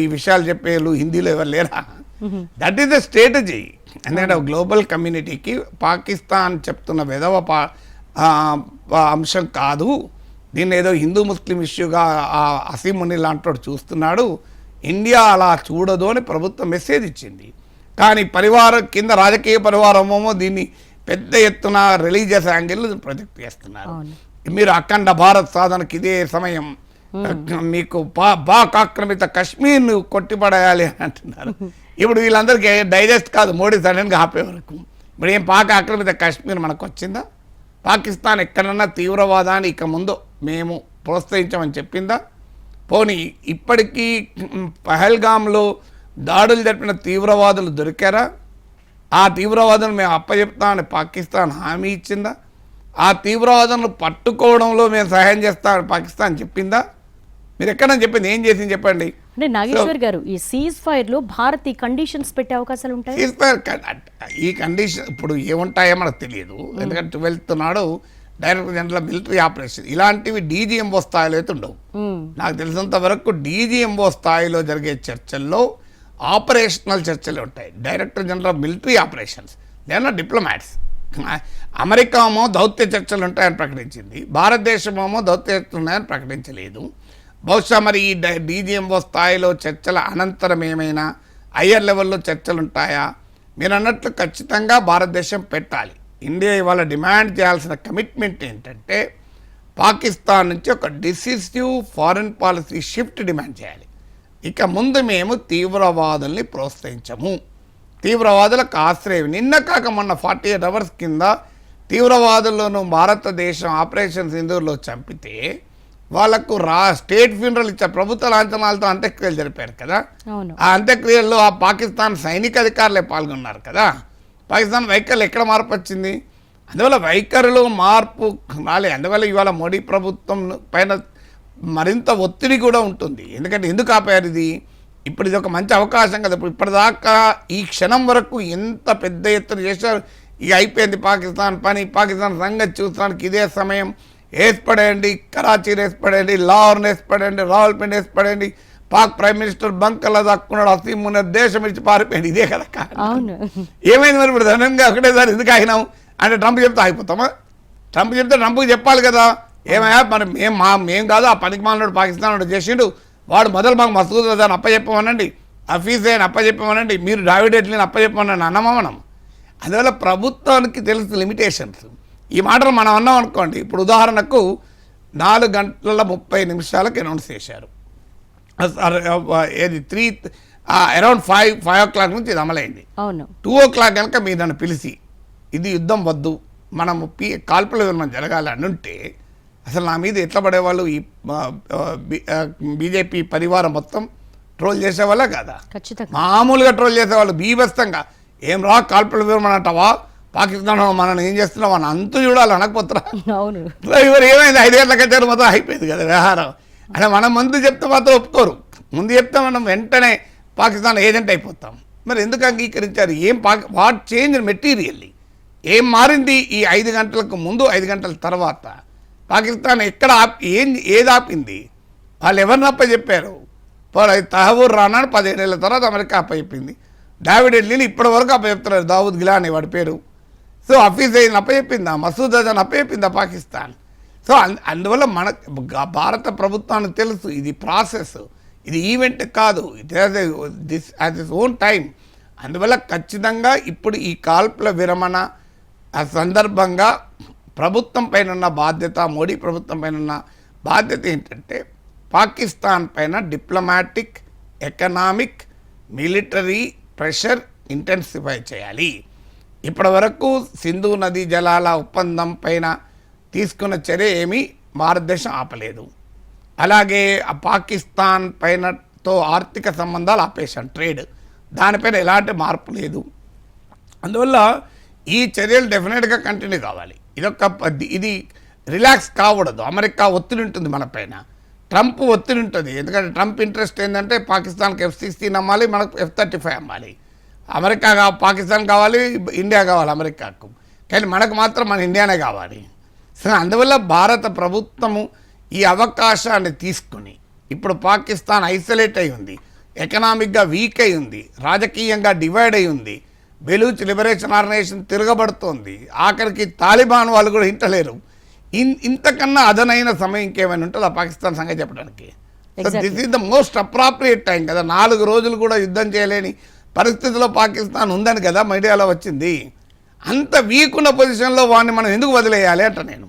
ఈ విషయాలు చెప్పేళ్ళు హిందీలో ఎవరు లేరా? That is the strategy. ఎందుకంటే గ్లోబల్ కమ్యూనిటీకి పాకిస్తాన్ చెప్తున్న విధవ అంశం కాదు, దీన్ని ఏదో హిందూ ముస్లిం ఇష్యూగా అసీముని లాంటి చూస్తున్నాడు, ఇండియా అలా చూడదు అని ప్రభుత్వం మెసేజ్ ఇచ్చింది. కానీ పరివారం కింద రాజకీయ పరివారమేమో దీన్ని పెద్ద ఎత్తున రిలీజియస్ యాంగిల్ ప్రొజెక్ట్ చేస్తున్నారు. మీరు అఖండ భారత్ సాధనకి ఇదే సమయం, మీకు పాక్ ఆక్రమిత కాశ్మీర్ను కొట్టిపడేయాలి అని అంటున్నారు. ఇప్పుడు వీళ్ళందరికీ డైజెస్ట్ కాదు మోడీ సడన్గా ఆపే వరకు. ఇప్పుడు ఏం పాక్ ఆక్రమిత కాశ్మీర్ మనకు వచ్చిందా? పాకిస్తాన్ ఎక్కడన్నా తీవ్రవాదాన్ని ఇక ముందు మేము ప్రోత్సహించామని చెప్పిందా? పోనీ ఇప్పటికీ పహల్గామ్లో దాడులు జరిపిన తీవ్రవాదులు దొరికారా? ఆ తీవ్రవాదులను మేము అప్పచెప్తామని పాకిస్తాన్ హామీ ఇచ్చిందా? ఆ తీవ్రవాదులను పట్టుకోవడంలో మేము సహాయం చేస్తామని పాకిస్తాన్ చెప్పిందా? మీరు ఎక్కడన్నా చెప్పింది, ఏం చేసింది చెప్పండి. అంటే నాగేశ్వర్ గారు, ఈ సీజ్ ఫైర్ లో భారత్ ఈ కండిషన్స్ పెట్టే అవకాశాలు ఉంటాయి. సీజ్ ఫైర్ ఈ కండిషన్ ఇప్పుడు ఏముంటాయో మనకు తెలియదు. ఎందుకంటే 12th నాడు డైరెక్టర్ జనరల్ మిలిటరీ ఆపరేషన్ ఇలాంటివి డీజీఎంఓ స్థాయిలో అయితే ఉండవు. నాకు తెలిసినంత వరకు డీజీఎంఓ స్థాయిలో జరిగే చర్చల్లో ఆపరేషనల్ చర్చలు ఉంటాయి. డైరెక్టర్ జనరల్ మిలిటరీ ఆపరేషన్స్ లేదా డిప్లొమాట్స్. అమెరికా ఏమో దౌత్య చర్చలు ఉంటాయని ప్రకటించింది, భారతదేశమేమో దౌత్య చర్చలు ఉన్నాయని ప్రకటించలేదు. బహుశా మరి ఈ డీజీఎంఓ స్థాయిలో చర్చల అనంతరం ఏమైనా హయ్యర్ లెవెల్లో చర్చలు ఉంటాయా? మీరు అన్నట్లు ఖచ్చితంగా భారతదేశం పెట్టాలి. ఇండియా ఇవాళ డిమాండ్ చేయాల్సిన కమిట్మెంట్ ఏంటంటే పాకిస్తాన్ నుంచి ఒక decisive foreign policy shift demand చేయాలి. ఇక ముందు మేము తీవ్రవాదుల్ని ప్రోత్సహించము, తీవ్రవాదులకు ఆశ్రయం. నిన్న కాక మొన్న 48 hours కింద తీవ్రవాదులను భారతదేశం ఆపరేషన్ సింధూర్లో చంపితే వాళ్లకు స్టేట్ ఫ్యూనరల్ ఇచ్చారు, ప్రభుత్వ లాంఛనాలతో అంత్యక్రియలు జరిపారు కదా. ఆ అంత్యక్రియల్లో ఆ పాకిస్తాన్ సైనిక అధికారులే పాల్గొన్నారు కదా. పాకిస్తాన్ వైఖరులు ఎక్కడ మార్పు వచ్చింది? అందువల్ల వైఖరిలో మార్పు రాలే. అందువల్ల ఇవాళ మోడీ ప్రభుత్వం పైన మరింత ఒత్తిడి కూడా ఉంటుంది. ఎందుకంటే ఎందుకు ఆపారు ఇది? ఇప్పుడు ఇది ఒక మంచి అవకాశం కదా. ఇప్పుడు ఇప్పటిదాకా ఈ క్షణం వరకు ఎంత పెద్ద ఎత్తున చేశారు. ఇక అయిపోయింది పాకిస్తాన్ పని, పాకిస్తాన్ సంగతి చూస్తానికి ఇదే సమయం. వేసిపడేయండి, కరాచీని వేసిపడేయండి, లాహోర్ని వేసిపడేయండి, రావల్పిండి వేసిపడేయండి. పాక్ ప్రైమ్ మినిస్టర్ బంకల్లా దక్కున్నాడు, అసీం మునర్ దేశం ఇచ్చి పారిపోయింది. ఇదే కదా. ఏమైంది మరి ఇప్పుడు ధనంగా ఒకటేసారి ఎందుకు ఆగినాం అంటే ట్రంప్ చెప్తే ఆగిపోతామా? ట్రంప్ చెప్తే ట్రంప్కి చెప్పాలి కదా. ఏమయ్యా మరి మేము కాదు, ఆ పనికి మాలినాడు పాకిస్తాన్ చేసిండు, వాడు మొదలు మాకు మసూద్ అజార్ని అప్పచెప్పమనండి, హఫీజ్ సయీద్ని అప్పచెప్పమనండి, మీరు డావిడ్ ఎట్లీని అప్పచెప్పమనండి అన్నమా మనం? అందువల్ల ప్రభుత్వానికి తెలుసు లిమిటేషన్స్. ఈ మాటలు మనం అన్నాం అనుకోండి. ఇప్పుడు ఉదాహరణకు 4:30 అనౌన్స్ చేశారు. ఏది అరౌండ్ 5 o'clock నుంచి ఇది అమలైంది. 2 o'clock కనుక మీరు నన్ను పిలిచి ఇది యుద్ధం వద్దు, మనము కాల్పుల విరమణ జరగాలి అని ఉంటే అసలు నా మీద ఎట్లా పడేవాళ్ళు? ఈ బీజేపీ పరివారం మొత్తం ట్రోల్ చేసేవాళ్ళ కదా. మామూలుగా ట్రోల్ చేసేవాళ్ళు బీభత్సంగా. ఏం రా కాల్పుల విరమణ అంటావా, పాకిస్తాన్ మనల్ని ఏం చేస్తున్నావు అని అంతు చూడాలి అనకపోతురా. ఇవరు ఏమైంది 5 గంటలకు వచ్చారు, మొత్తం అయిపోయింది కదా వ్యవహారం. అంటే మనం ముందు చెప్తే మాత్రం ఒప్పుకోరు. ముందు చెప్తే మనం వెంటనే పాకిస్తాన్ ఏజెంట్ అయిపోతాం. మరి ఎందుకు అంగీకరించారు? What change materially? ఏం మారింది ఈ 5 గంటలకు ముందు 5 గంటల తర్వాత? పాకిస్తాన్ ఎక్కడ ఏది ఆపింది? వాళ్ళు ఎవరిని అప్పచెప్పారు? తహవూర్ రానా 17 ఏళ్ళ తర్వాత అమెరికా అప్పచెప్పింది. డావిడ్ ఎడ్లీని ఇప్పటి వరకు అప్పచెప్తున్నారు, దావుద్ గిలానీ వాడి పేరు. సో హఫీజ్ సయీద్ని అప్పచెప్పిందా, మసూద్ అజార్ని అప్పచెప్పిందా పాకిస్తాన్? సో అందువల్ల మన భారత ప్రభుత్వానికి తెలుసు ఇది ప్రాసెస్, ఇది ఈవెంట్ కాదు, it has its own time. అందువల్ల ఖచ్చితంగా ఇప్పుడు ఈ కాల్పుల విరమణ సందర్భంగా ప్రభుత్వం పైన ఉన్న బాధ్యత, మోడీ ప్రభుత్వం పైన ఉన్న బాధ్యత ఏంటంటే పాకిస్తాన్ పైన diplomatic, economic, military pressure intensify చేయాలి. ఇప్పటి వరకు సింధు నదీ జలాల ఒప్పందం పైన తీసుకున్న చర్య ఏమీ భారతదేశం ఆపలేదు. అలాగే పాకిస్తాన్ పైనతో ఆర్థిక సంబంధాలు ఆపేశాం, ట్రేడ్, దానిపైన ఎలాంటి మార్పు లేదు. అందువల్ల ఈ చర్యలు డెఫినెట్గా కంటిన్యూ కావాలి. ఇది రిలాక్స్ కాకూడదు. అమెరికా ఒత్తిడి ఉంటుంది మన పైన, ట్రంప్ ఒత్తిడి ఉంటుంది. ఎందుకంటే ట్రంప్ ఇంట్రెస్ట్ ఏంటంటే పాకిస్తాన్కి F-16 అమ్మాలి, మనకు F-35 అమ్మాలి. అమెరికా పాకిస్తాన్ కావాలి, ఇండియా కావాలి అమెరికాకు, కానీ మనకు మాత్రం మన ఇండియానే కావాలి. సో అందువల్ల భారత ప్రభుత్వము ఈ అవకాశాన్ని తీసుకుని ఇప్పుడు పాకిస్తాన్ ఐసోలేట్ అయి ఉంది, ఎకనామిక్గా వీక్ అయి ఉంది, రాజకీయంగా డివైడ్ అయి ఉంది, బెలూచ్ లిబరేషన్ ఆర్గనైజేషన్ తిరగబడుతోంది, ఆఖరికి తాలిబాన్ వాళ్ళు కూడా ఇంటలేరు. ఇంతకన్నా అదనైన సమయం ఇంకేమైనా ఉంటుందా పాకిస్తాన్ సంగతి చెప్పడానికి? This is the most appropriate time కదా. 4 రోజులు కూడా యుద్ధం చేయలేని పరిస్థితిలో పాకిస్తాన్ ఉందని కదా మీడియాలో వచ్చింది. అంత వీక్ ఉన్న పొజిషన్లో వాడిని మనం ఎందుకు వదిలేయాలి అంట నేను.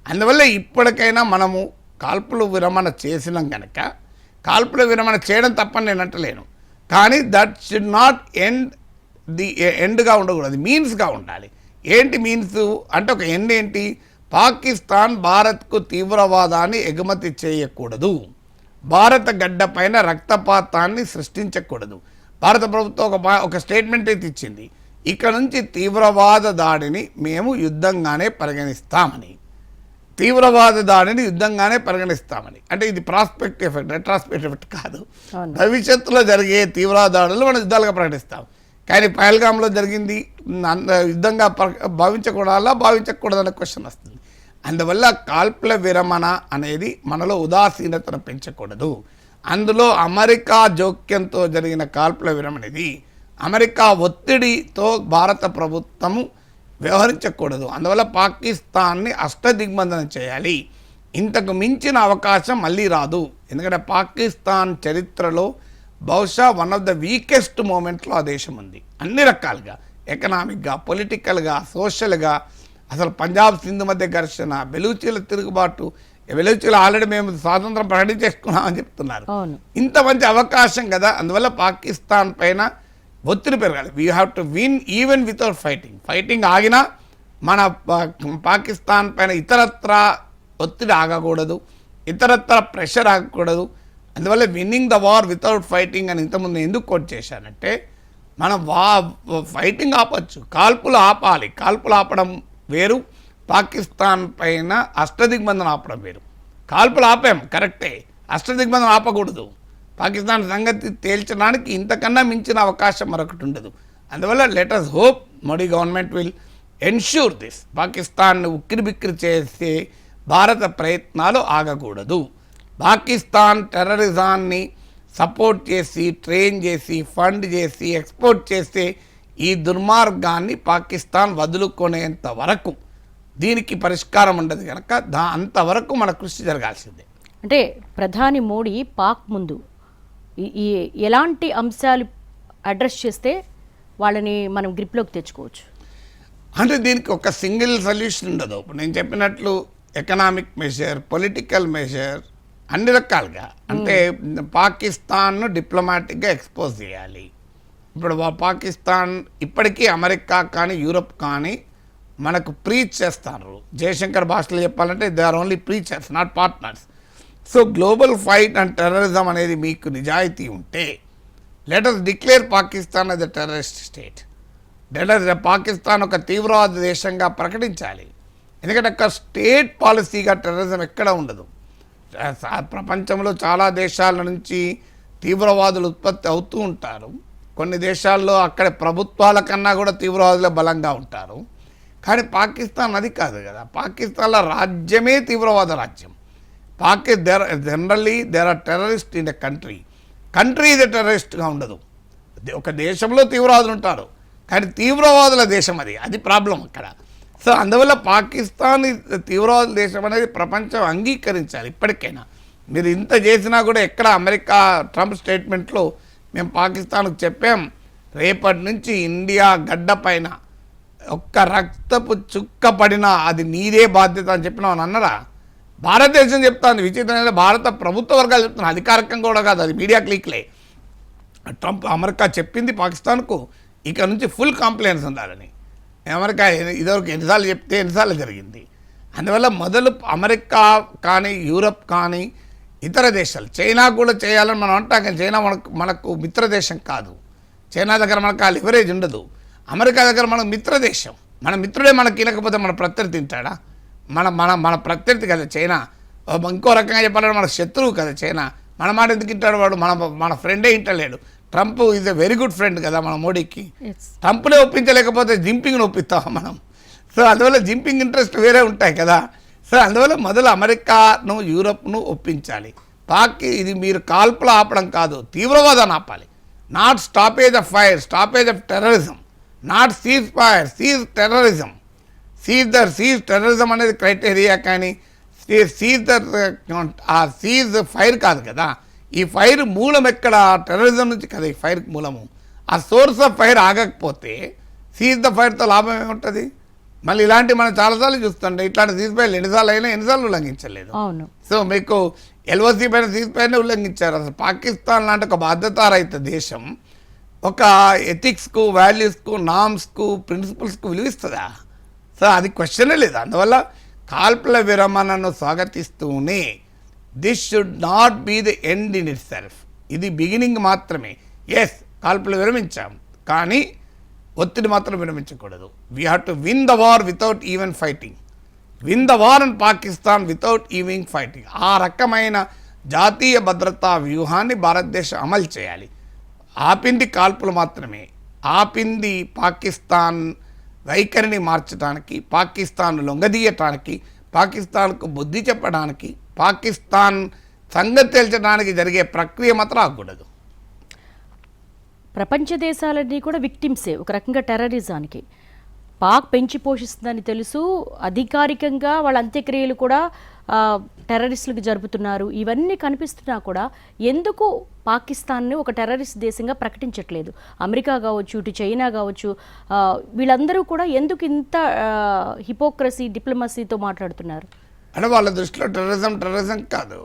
అందువల్ల ఇప్పటికైనా మనము కాల్పుల విరమణ చేసినాం కనుక, కాల్పుల విరమణ చేయడం తప్పని నేను అంటలేను, కానీ దట్ షుడ్ నాట్ ఎండ్గా ఉండకూడదు, మీన్స్గా ఉండాలి. ఏంటి మీన్స్ అంటే ఒక ఎండ్ ఏంటి? పాకిస్తాన్ భారత్కు తీవ్రవాదాన్ని ఎగుమతి చేయకూడదు, భారత గడ్డ పైన రక్తపాతాన్ని సృష్టించకూడదు. భారత ప్రభుత్వం ఒక స్టేట్మెంట్ అయితే ఇచ్చింది, ఇక్కడ నుంచి తీవ్రవాద దాడిని మేము యుద్ధంగానే పరిగణిస్తామని. తీవ్రవాద దాడిని యుద్ధంగానే పరిగణిస్తామని అంటే ఇది ప్రాస్పెక్ట్ ఎఫెక్ట్, రెట్రాస్పెక్ట్ ఎఫెక్ట్ కాదు. భవిష్యత్తులో జరిగే తీవ్రవాద దాడులు మనం యుద్ధాలుగా ప్రకటిస్తాం. కానీ పహల్గామ్లో జరిగింది యుద్ధంగా భావించకూడదనే క్వశ్చన్ వస్తుంది. అందువల్ల కాల్పుల విరమణ అనేది మనలో ఉదాసీనతను పెంచకూడదు. అందులో అమెరికా జోక్యంతో జరిగిన కాల్పుల విరమణ ఇది. అమెరికా ఒత్తిడితో భారత ప్రభుత్వము వ్యవహరించకూడదు. అందువల్ల పాకిస్తాన్ని అష్టదిగ్బంధనం చేయాలి. ఇంతకు మించిన అవకాశం మళ్ళీ రాదు. ఎందుకంటే పాకిస్తాన్ చరిత్రలో బహుశా వన్ ఆఫ్ ద వీకెస్ట్ మూమెంట్లో ఆ దేశం ఉంది, అన్ని రకాలుగా, ఎకనామిక్గా, పొలిటికల్గా, సోషల్గా. అసలు పంజాబ్ సింధు మధ్య ఘర్షణ, బెలూచీల తిరుగుబాటు, బెలూచీలు ఆల్రెడీ మేము స్వాతంత్రం ప్రకటించేసుకున్నామని చెప్తున్నారు. ఇంత మంచి అవకాశం కదా. అందువల్ల పాకిస్తాన్ పైన ఒత్తిడి పెరగాలి. We have to win even without fighting ఆగినా మన పాకిస్తాన్ పైన ఇతరత్ర ఒత్తిడి ఆగకూడదు, ఇతరత్ర ప్రెషర్ ఆగకూడదు. అందువల్ల winnowing the war without fighting అని ఇంతకుముందు ఎందుకు కోట్ చేశానంటే, మనం ఫైటింగ్ ఆపచ్చు, కాల్పులు ఆపాలి. కాల్పులు ఆపడం వేరు, పాకిస్తాన్ పైన అష్టదిగ్బంధన ఆపడం వేరు. కాల్పులు ఆపాం కరెక్టే, అష్టదిగ్బంధన ఆపకూడదు. పాకిస్తాన్ సంగతి తేల్చడానికి ఇంతకన్నా మించిన అవకాశం మరొకటి ఉండదు. అందువల్ల let us hope Modi government will ensure this. పాకిస్తాన్ను ఉక్కిరిబిక్కిరి చేసే భారత ప్రయత్నాలు ఆగకూడదు. పాకిస్తాన్ టెర్రరిజాన్ని సపోర్ట్ చేసి, ట్రైన్ చేసి, ఫండ్ చేసి, ఎక్స్పోర్ట్ చేస్తే ఈ దుర్మార్గాన్ని పాకిస్తాన్ వదులుకునేంత వరకు దీనికి పరిష్కారం ఉండదు కనుక అంతవరకు మన కృషి జరగాల్సిందే. అంటే ప్రధాని మోడీ పాక్ ముందు ఎలాంటి అంశాలు అడ్రస్ చేస్తే వాళ్ళని మనం గ్రిప్లోకి తెచ్చుకోవచ్చు? అంటే దీనికి ఒక సింగిల్ సొల్యూషన్ ఉండదు. ఇప్పుడు నేను చెప్పినట్లు ఎకనామిక్ మెజర్, పొలిటికల్ మెజర్, అన్ని రకాలుగా. అంటే పాకిస్తాన్ను డిప్లొమాటిక్గా ఎక్స్పోజ్ చేయాలి. ఇప్పుడు పాకిస్తాన్ ఇప్పటికీ అమెరికా కానీ యూరప్ కానీ మనకు ప్రీచ్ చేస్తారు. జయశంకర్ భాషలో చెప్పాలంటే they are only preachers, not partners. So global fight and terrorism అనేది మీకు నిజాయితీ ఉంటే let us declare Pakistan as a terrorist state. Pakistan ఒక తీవ్రవాద దేశంగా ప్రకటించాలి. ఎందుకంటే అక్కడ స్టేట్ పాలసీగా టెర్రరిజం ఎక్కడ ఉండదు. ప్రపంచంలో చాలా దేశాల నుంచి తీవ్రవాదులు ఉత్పత్తి అవుతూ ఉంటారు. కొన్ని దేశాల్లో అక్కడ ప్రభుత్వాల కన్నా కూడా తీవ్రవాదులు బలంగా ఉంటారు. కానీ పాకిస్తాన్ అది కాదు కదా. పాకిస్తాన్లో రాజ్యమే తీవ్రవాద రాజ్యం. Generally there are terrorist in a country ఇది టెర్రరిస్ట్గా ఉండదు. ఒక దేశంలో తీవ్రవాదులు ఉంటారు, కానీ తీవ్రవాదుల దేశం అది ప్రాబ్లం అక్కడ. సో అందువల్ల పాకిస్తాన్ తీవ్రవాద దేశం అనేది ప్రపంచం అంగీకరించాలి. ఇప్పటికైనా మీరు ఇంత చేసినా కూడా ఎక్కడ అమెరికా ట్రంప్ స్టేట్మెంట్లో మేము పాకిస్తాన్కు చెప్పాం, రేపటి నుంచి ఇండియా గడ్డ పైన ఒక్క రక్తపు చుక్క పడినా అది నీదే బాధ్యత అని చెప్పినామని అన్నారా? భారతదేశం చెప్తాను. విచిత్రమైన భారత ప్రభుత్వ వర్గాలు చెప్తున్నాను, అధికారికంగా కూడా కాదు, అది మీడియా క్లిక్లే. ట్రంప్ అమెరికా చెప్పింది పాకిస్తాన్కు ఇక నుంచి ఫుల్ కంప్లైంట్స్ ఉండాలని. అమెరికా ఇదివరకు ఎన్నిసార్లు చెప్తే ఎన్నిసార్లు జరిగింది. అందువల్ల మొదలు అమెరికా కానీ యూరప్ కానీ ఇతర దేశాలు, చైనా కూడా చేయాలని మనం అంటాం, కానీ చైనా మనకు మిత్రదేశం కాదు. చైనా దగ్గర మనకు ఆ లివరేజ్ ఉండదు. అమెరికా దగ్గర మనకు మిత్రదేశం. మన మిత్రుడే మనకి తినకపోతే మన ప్రత్యర్థి తింటాడా? మన ప్రత్యర్థి కదా చైనా. ఇంకో రకంగా చెప్పాలంటే మన శత్రువు కదా చైనా. మన మాట ఎందుకు తింటాడు వాడు? మన ఫ్రెండే ఇంటలేడు. Trump is a very good friend కదా మన మోడీకి. ట్రంప్నే ఒప్పించలేకపోతే జింపింగ్ని ఒప్పిస్తాం మనం. సో అందువల్ల జింపింగ్ ఇంట్రెస్ట్ వేరే ఉంటాయి కదా. సో అందువల్ల మొదలు అమెరికాను యూరప్ను ఒప్పించాలి. ఇది మీరు కాల్పులు ఆపడం కాదు, తీవ్రవాదాన్ని ఆపాలి. Not stoppage of fire, stoppage of terrorism, not cease fire, seize terrorism. Seize terrorism అనేది క్రైటీరియా, కానీ సీజ్ ఫైర్ కాదు కదా. ఈ ఫైర్ మూలం ఎక్కడ? టెర్రరిజం నుంచి కదా ఈ ఫైర్కి మూలము. ఆ సోర్స్ ఆఫ్ ఫైర్ ఆగకపోతే సీజ్ ద ఫైర్తో లాభం ఏముంటుంది? మళ్ళీ ఇలాంటి మనం చాలాసార్లు చూస్తుంటే ఇట్లాంటి సీజ్ ఫైర్లు ఎన్నిసార్లు ఉల్లంఘించలేదు. అవును. సో మీకు ఎల్ఓసి పైన సీజ్ ఫైర్నే ఉల్లంఘించారు. అసలు పాకిస్తాన్ లాంటి ఒక బాధ్యతారహిత దేశం ఒక ఎథిక్స్కు, వాల్యూస్కు, నామ్స్కు, ప్రిన్సిపల్స్కు విలువిస్తుందా? సో అది క్వశ్చనే లేదు. అందువల్ల కాల్పుల విరమణను స్వాగతిస్తూనే this should not be the end in itself. ఇది బిగినింగ్ మాత్రమే. ఎస్, కాల్పులు విరమించాం, కానీ ఒత్తిడి మాత్రం విరమించకూడదు. We have to win the war without even fighting. Win the war in Pakistan without even fighting. ఆ రకమైన జాతీయ భద్రతా వ్యూహాన్ని భారతదేశం అమలు చేయాలి. ఆపింది కాల్పులు మాత్రమే. ఆపింది పాకిస్తాన్ వైఖరిని మార్చడానికి, పాకిస్తాన్ లొంగదీయటానికి, పాకిస్తాన్కు బుద్ధి చెప్పడానికి, పాకిస్తాన్ సంగతి తేల్చడానికి జరిగే ప్రక్రియ మాత్రం ఆగకూడదు. ప్రపంచ దేశాలన్నీ కూడా విక్టిమ్సే ఒక రకంగా టెర్రరిజానికి. పాక్ పెంచి పోషిస్తుందని తెలుసు, అధికారికంగా వాళ్ళ అంత్యక్రియలు కూడా టెర్రరిస్టులకు జరుపుతున్నారు. ఇవన్నీ కనిపిస్తున్నా కూడా ఎందుకు పాకిస్తాన్ని ఒక టెర్రరిస్ట్ దేశంగా ప్రకటించట్లేదు? అమెరికా కావచ్చు, ఇటు చైనా కావచ్చు, వీళ్ళందరూ కూడా ఎందుకు ఇంత హిపోక్రసీ, డిప్లొమసీతో మాట్లాడుతున్నారు? అంటే వాళ్ళ దృష్టిలో టెర్రరిజం కాదు,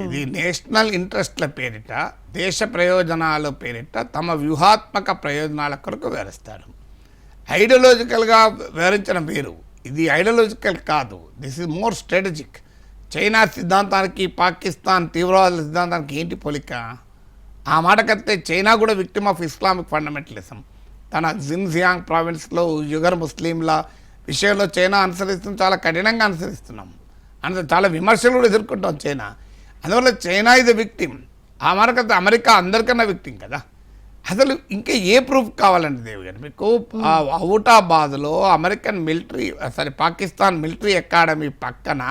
ఇది నేషనల్ ఇంట్రెస్ట్ల పేరిట, దేశ ప్రయోజనాల పేరిట తమ వ్యూహాత్మక ప్రయోజనాల కొరకు వివరిస్తారు. ఐడియాలజికల్గా వివరించడం వేరు, ఇది ఐడియాలజికల్ కాదు. This is more strategic. China సిద్ధాంతానికి పాకిస్తాన్ తీవ్రవాద సిద్ధాంతానికి ఏంటి పోలిక? ఆ మాటకత్తే చైనా కూడా విక్టిమ్ ఆఫ్ ఇస్లామిక్ ఫండమెంటలిజం. తన జిన్జియాంగ్ ప్రావిన్స్లో యుగర్ ముస్లింల విషయంలో చైనా అనుసరిస్తుంది, చాలా కఠినంగా అనుసరిస్తున్నాం. అందులో చాలా విమర్శలు కూడా ఎదుర్కొంటాం చైనా. అందువల్ల చైనా ఇది విక్టిమ్. ఆ మాటకత్తే అమెరికా అందరికన్నా విక్టిమ్ కదా. అసలు ఇంకా ఏ ప్రూఫ్ కావాలండి దేవి గారు మీకు? ఔటాబాద్లో అమెరికన్ పాకిస్తాన్ మిలిటరీ అకాడమీ పక్కన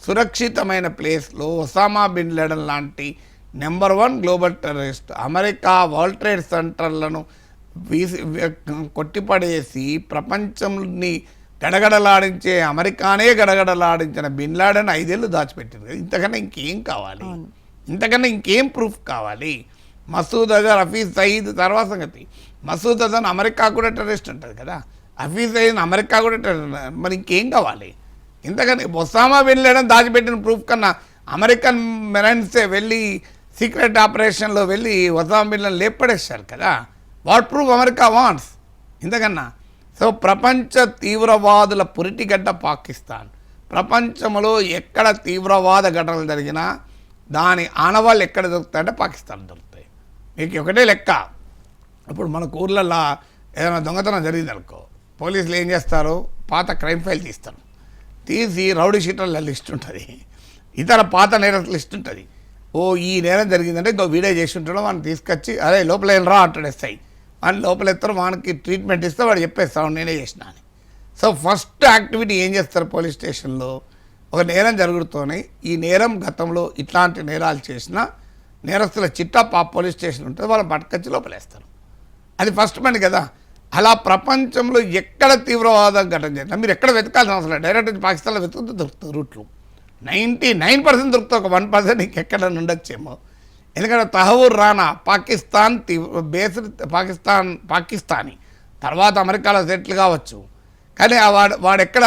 సురక్షితమైన ప్లేస్లో ఒసామా బిన్ లాడెన్ లాంటి number 1 global terrorist America World Trade సెంటర్లను కొట్టిపడేసి ప్రపంచంని గడగడలాడించే, అమెరికానే గడగడలాడించిన బిన్ లాడెన్ 5 ఏళ్ళు దాచిపెట్టింది. ఇంతకన్నా ఇంకేం కావాలి? ఇంతకన్నా ఇంకేం ప్రూఫ్ కావాలి? మసూద్ అజర్, హఫీజ్ సయీద్ తర్వాత సంగతి. మసూద్ అజర్ అమెరికా కూడా టెర్రరిస్ట్ ఉంటుంది కదా, హఫీజ్ సయీద్ అమెరికా కూడా టెర్రరిస్ట్. మరి ఇంకేం కావాలి? ఇంతకని ఒసామా బిన్ లాడెన్ దాచిపెట్టిన ప్రూఫ్ కన్నా అమెరికన్ మెరైన్సే వెళ్ళి సీక్రెట్ ఆపరేషన్లో వెళ్ళి ఒసామా బిన్ లాడెన్ లేపడేశారు కదా. వాట్ ప్రూఫ్ అమెరికా వాంట్స్ ఇంతకన్నా? సో ప్రపంచ తీవ్రవాదుల పురిటిగడ్డ పాకిస్తాన్. ప్రపంచంలో ఎక్కడ తీవ్రవాద ఘటనలు జరిగినా దాని ఆనవాళ్ళు ఎక్కడ దొరుకుతాయంటే పాకిస్తాన్ దొరుకుతాయి. మీకు ఒకటే లెక్క, ఇప్పుడు మన ఊర్లలో ఏదైనా దొంగతనం జరిగిందనుకో, పోలీసులు ఏం చేస్తారు? పాత క్రైమ్ ఫైల్ తీసి రౌడీ షీటర్ల లిస్ట్ ఉంటుంది, ఇతర పాత నేరస్తుల లిస్ట్ ఉంటుంది. ఓ ఈ నేరం జరిగిందంటే ఇంకో వీడియో చేసి ఉంటాడో వాడిని తీసుకొచ్చి అరే లోపల ఏం రా అంటాడు ఎస్ఐ. వాడిని లోపల ఎత్తారు, వానికి ట్రీట్మెంట్ ఇస్తే వాడు చెప్పేస్తాడు నేనే చేసిన అని. సో ఫస్ట్ యాక్టివిటీ ఏం చేస్తారు పోలీస్ స్టేషన్లో? ఒక నేరం జరుగుతూనే ఈ నేరం గతంలో ఇట్లాంటి నేరాలు చేసిన నేరస్తుల చిట్టా పోలీస్ స్టేషన్ ఉంటుంది, వాళ్ళని పట్టుకొచ్చి లోపలేస్తారు. అది ఫస్ట్ పని కదా. అలా ప్రపంచంలో ఎక్కడ తీవ్రవాద ఘటన జరిగినా మీరు ఎక్కడ వెతకాల్సిన అవసరం లేదు, డైరెక్ట్ పాకిస్తాన్లో వెతుకుతూ దొరుకుతాయి రూట్లు. 99% దొరుకుతాయి, ఒక 1% ఇంకెక్కడ ఉండొచ్చేమో. ఎందుకంటే తహవూర్ రానా పాకిస్తానీ తర్వాత అమెరికాలో సెటిల్ కావచ్చు, కానీ వాడెక్కడ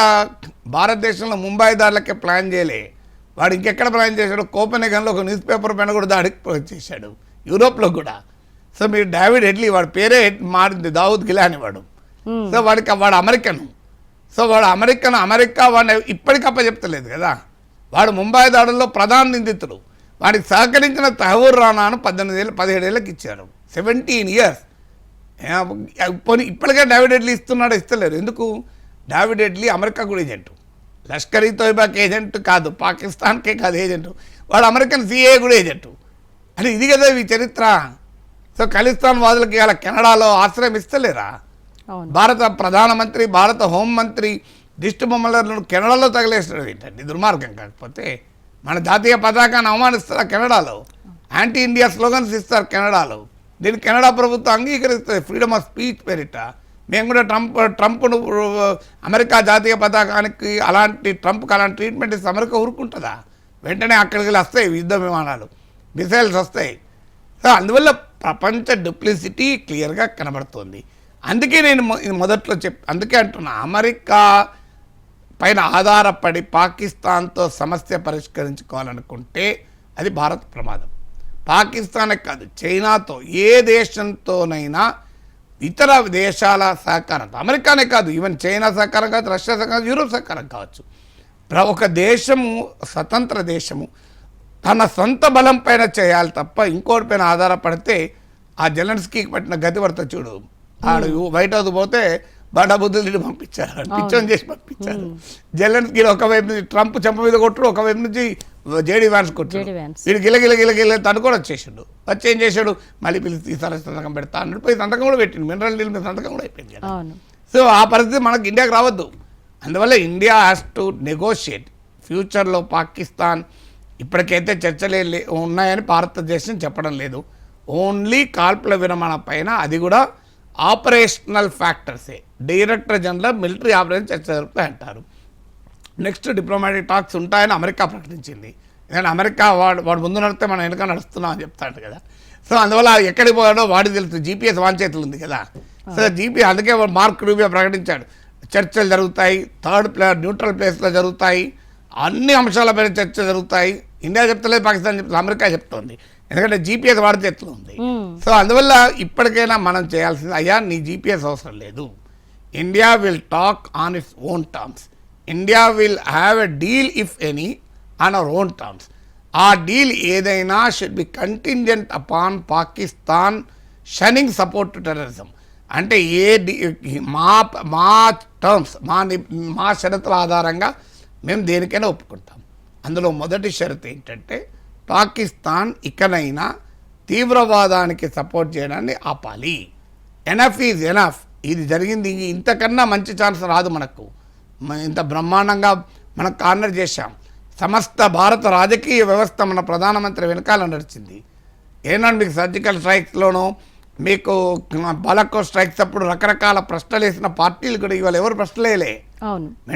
భారతదేశంలో ముంబై దాడులకే ప్లాన్ చేయలే. వాడు ఇంకెక్కడ ప్లాన్ చేశాడు? కోపెన్హేగన్లో ఒక న్యూస్ పేపర్ పైన కూడా దాడికి చేశాడు, యూరోప్లో కూడా. సో మీరు డేవిడ్ హెడ్లీ, వాడి పేరే మారింది, దావుద్ గిలాని వాడు. సో వాడు అమెరికన్. సో వాడు అమెరికా వాడిని ఇప్పటికప్ప చెప్తలేదు కదా. వాడు ముంబై దాడుల్లో ప్రధాన నిందితుడు. వాడికి సహకరించిన తహవూర్ రానాను 17 ఏళ్ళకి ఇచ్చారు, 17 years. ఇప్పటికే డేవిడ్ హెడ్లీ ఇస్తున్నాడు, ఇస్తలేరు. ఎందుకు? డేవిడ్ హెడ్లీ అమెరికా కూడా ఏజెంటు, లష్కర్ ఈ తోయిబాకి ఏజెంట్ కాదు, పాకిస్తాన్కే కాదు ఏజెంటు, వాడు అమెరికన్ సిఏ కూడా ఏజెంటు. అంటే ఇది కదా ఈ చరిత్ర. సో ఖలిస్తాన్ వాదులకి ఇలా కెనడాలో ఆశ్రయం ఇస్తలేరా? భారత ప్రధానమంత్రి, భారత హోంమంత్రి దిష్టి బొమ్మలను కెనడాలో తగిలేస్తాడు. ఏంటండి దుర్మార్గం? కాకపోతే మన జాతీయ పతాకాన్ని అవమానిస్తారు కెనడాలో, యాంటీ ఇండియా స్లోగన్స్ ఇస్తారు కెనడాలో. దీన్ని కెనడా ప్రభుత్వం అంగీకరిస్తుంది ఫ్రీడమ్ ఆఫ్ స్పీచ్ పేరిట. మేము కూడా ట్రంప్ను అమెరికా జాతీయ పతాకానికి ట్రంప్కి అలాంటి ట్రీట్మెంట్ ఇస్తే అమెరికా ఊరుకుంటుందా? వెంటనే అక్కడికి వెళ్ళి వస్తాయి యుద్ధ విమానాలు, మిసైల్స్ వస్తాయి. సో అందువల్ల ప్రపంచ డూప్లిసిటీ క్లియర్గా కనబడుతుంది. అందుకే నేను మొదట్లో అందుకే అంటున్నా, అమెరికా పైన ఆధారపడి పాకిస్తాన్తో సమస్య పరిష్కరించుకోవాలనుకుంటే అది భారత్ ప్రమాదం. పాకిస్తానే కాదు, చైనాతో, ఏ దేశంతోనైనా ఇతర దేశాల సహకారంతో, అమెరికానే కాదు, ఈవెన్ చైనా సహకారం కావచ్చు, రష్యా సహకారం, యూరోప్ సహకారం కావచ్చు, ఒక దేశము, స్వతంత్ర దేశము తన సొంత బలం పైన చేయాలి తప్ప ఇంకోటి పైన ఆధారపడితే ఆ జెలెన్స్కీకి పట్టిన గతి పడతా చూడు. ఆడు వైట్ హౌస్ పోతే బడాబుద్ధులు పంపించారు, పిచ్చోని చేసి పంపించారు. జెలెన్స్కీ ఒకవైపు నుంచి ట్రంప్ చెంప మీద కొట్టుడు, ఒకవైపు నుంచి జేడీ వ్యాన్స్ కొట్టాడు. వీడు గిలగిల తనుకొని వచ్చేసాడు. వచ్చి ఏం చేశాడు, మళ్ళీ పిలిచి ఈసారి సంతకం పెడతా అన్నట్టు పోయి సంతకం కూడా పెట్టింది. మినరల్ డీల్ మీద సంతకం కూడా అయిపోయింది కదా. సో ఆ పరిస్థితి మనకు ఇండియాకి రావద్దు. అందువల్ల ఇండియా హ్యాస్ టు నెగోషియేట్. ఫ్యూచర్లో పాకిస్తాన్ ఇప్పటికైతే చర్చలే ఉన్నాయని భారతదేశం చెప్పడం లేదు. ఓన్లీ కాల్పుల విరమణ పైన, అది కూడా ఆపరేషనల్ ఫ్యాక్టర్సే. డైరెక్టర్ జనరల్ మిలిటరీ ఆపరేషన్ చర్చ జరుపుతాయి అంటారు. నెక్స్ట్ డిప్లొమాటిక్ టాక్స్ ఉంటాయని అమెరికా ప్రకటించింది. ఎందుకంటే అమెరికా వాడు ముందు నడితే మనం వెనక నడుస్తున్నాం అని చెప్తాడు కదా. సో అందువల్ల ఎక్కడికి పోయాడో వాడికి తెలుసు. జీపీఎస్ వాన్ చేతులు ఉంది కదా. సో జీపీఎస్, అందుకే మార్క్ రూబియో ప్రకటించాడు, చర్చలు జరుగుతాయి, న్యూట్రల్ ప్లేస్లో జరుగుతాయి, అన్ని అంశాలపైన చర్చ జరుగుతాయి. ఇండియా చెప్తలేదు, పాకిస్తాన్ చెప్తలేదు, అమెరికా చెప్తోంది. ఎందుకంటే జీపీఎస్ వాడి చేతిలో ఉంది. సో అందువల్ల ఇప్పటికైనా మనం చేయాల్సింది, అయ్యా నీ జీపీఎస్ అవసరం లేదు, India will talk on its own terms, India will have a deal if any on our own terms. ఆ డీల్ ఏదైనా should be contingent upon Pakistan shunning support to terrorism. అంటే మా టర్మ్స్, మా షరతుల ఆధారంగా మేము దేనికైనా ఒప్పుకుంటాం. అందులో మొదటి షరతు ఏంటంటే పాకిస్తాన్ ఇకనైనా తీవ్రవాదానికి సపోర్ట్ చేయడాన్ని ఆపాలి. Enough is enough. ఇది జరిగింది, ఇంతకన్నా మంచి ఛాన్స్ రాదు మనకు. ఇంత బ్రహ్మాండంగా మనం కార్నర్ చేశాం. సమస్త భారత రాజకీయ వ్యవస్థ మన ప్రధానమంత్రి వెనకాల నడిచింది. ఏనాడు మీకు సర్జికల్ స్ట్రైక్స్లోనూ, మీకు బాలకో స్ట్రైక్స్ అప్పుడు రకరకాల ప్రశ్నలు వేసిన పార్టీలు కూడా ఇవాళ ఎవరు ప్రశ్నలేలే.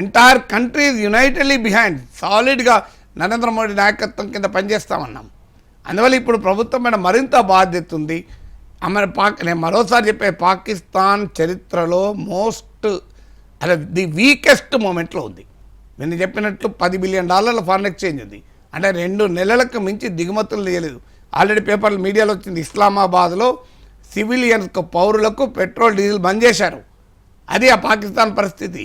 Entire country is unitedly behind, సాలిడ్గా నరేంద్ర మోడీ నాయకత్వం కింద పనిచేస్తామన్నాం. అందువల్ల ఇప్పుడు ప్రభుత్వం మీద మరింత బాధ్యత ఉంది. నేను మరోసారి చెప్పే, పాకిస్తాన్ చరిత్రలో ది వీకెస్ట్ మూమెంట్లో ఉంది. నేను చెప్పినట్లు $10 బిలియన్ ఫారెన్ ఎక్స్చేంజ్ ఉంది. అంటే 2 నెలలకు మించి దిగుమతులు చేయలేదు. ఆల్రెడీ పేపర్లు మీడియాలో వచ్చింది, ఇస్లామాబాద్లో సివిలియన్స్కు, పౌరులకు పెట్రోల్ డీజిల్ బంద్ చేశారు. అది ఆ పాకిస్తాన్ పరిస్థితి.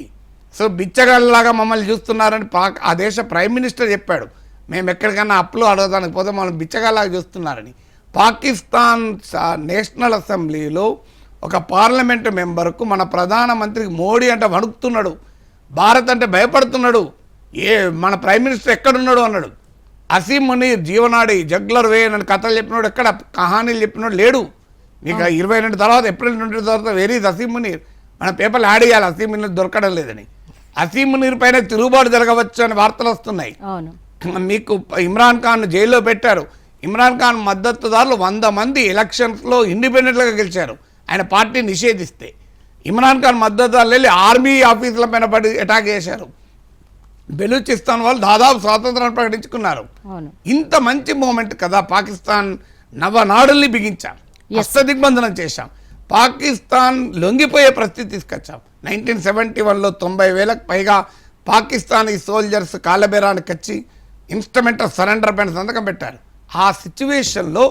సో బిచ్చగాళ్ళలాగా మమ్మల్ని చూస్తున్నారని ఆ దేశ ప్రైమ్ మినిస్టర్ చెప్పాడు. మేము ఎక్కడికైనా అప్పులు అడగడానికి పోతే మమ్మల్ని బిచ్చగాళ్ళలాగా చూస్తున్నారని. పాకిస్తాన్ నేషనల్ అసెంబ్లీలో ఒక పార్లమెంటు మెంబర్కు మన ప్రధానమంత్రికి మోడీ అంటే వణుకుతున్నాడు, భారత్ అంటే భయపడుతున్నాడు. మన ప్రైమ్ మినిస్టర్ ఎక్కడున్నాడు అన్నాడు. అసీం మునీర్ జీవనాడి, జగ్లర్ వే అని కథలు చెప్పినాడు, ఎక్కడ కహానీలు చెప్పినాడు లేడు. మీకు 22 తర్వాత, ఏప్రిల్ 22 తర్వాత వెరీ అసీం మునీర్, మన పేపర్లు యాడ్ చేయాలి, అసీం మునీర్ దొరకడం లేదని. అసీం మునీర్ పైన తిరుగుబాటు జరగవచ్చు అని వార్తలు వస్తున్నాయి. మీకు ఇమ్రాన్ ఖాన్ జైల్లో పెట్టారు. ఇమ్రాన్ ఖాన్ మద్దతుదారులు 100 మంది ఎలక్షన్స్లో ఇండిపెండెంట్గా గెలిచారు. ఆయన పార్టీ నిషేధిస్తే ఇమ్రాన్ ఖాన్ మద్దతుదారులు వెళ్ళి ఆర్మీ ఆఫీసుల పైన పడి అటాక్ చేశారు. బెలూచిస్తాన్ వాళ్ళు దాదాపు స్వాతంత్రాన్ని ప్రకటించుకున్నారు. ఇంత మంచి మూమెంట్ కదా. పాకిస్తాన్ నవనాడుల్ని బిగించాం, హస్తదిగ్బంధనం చేశాం, పాకిస్తాన్ లొంగిపోయే పరిస్థితి తీసుకొచ్చాం. 1971లో 90,000కు పైగా పాకిస్తానీ సోల్జర్స్ కాలబేరానికి వచ్చి ఇన్స్ట్రుమెంట్ ఆఫ్ సరెండర్ పైన సంతకం పెట్టారు. ఆ సిచ్యువేషన్లో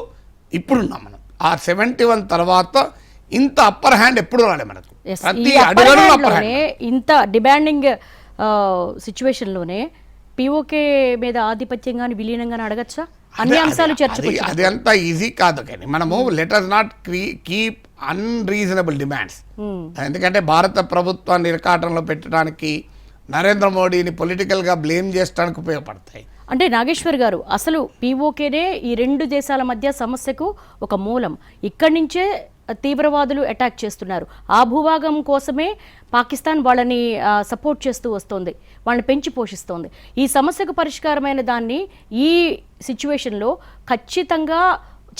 ఇప్పుడున్నాం మనం. ఆ 71 తర్వాత ఇంత అప్పర్ హ్యాండ్ ఎప్పుడు రాలే మనకు. ప్రతి అడుగులో అప్పర్ హ్యాండ్. ఇంత డిమాండింగ్ సిచ్యువేషన్లోనే పిఓకే మీద ఆధిపత్యంగాని విలీనంగానే అడగచ్చా? అన్ని అంశాలు చర్చకు. అది అంత ఈజీ కాదు. కానీ మనము let us not keep unreasonable demands. ఎందుకంటే భారత ప్రభుత్వాన్ని ఇరకాటంలో పెట్టడానికి, నరేంద్ర మోడీని పొలిటికల్గా బ్లేమ్ చేయడానికి ఉపయోగపడతాయి. అంటే నాగేశ్వర్ గారు, అసలు పీఓకేనే ఈ 2 దేశాల మధ్య సమస్యకు ఒక మూలం. ఇక్కడి నుంచే తీవ్రవాదులు అటాక్ చేస్తున్నారు. ఆ భూభాగం కోసమే పాకిస్తాన్ వాళ్ళని సపోర్ట్ చేస్తూ వస్తుంది, వాళ్ళని పెంచి పోషిస్తోంది. ఈ సమస్యకు పరిష్కారమైన దాన్ని ఈ సిచ్యువేషన్లో ఖచ్చితంగా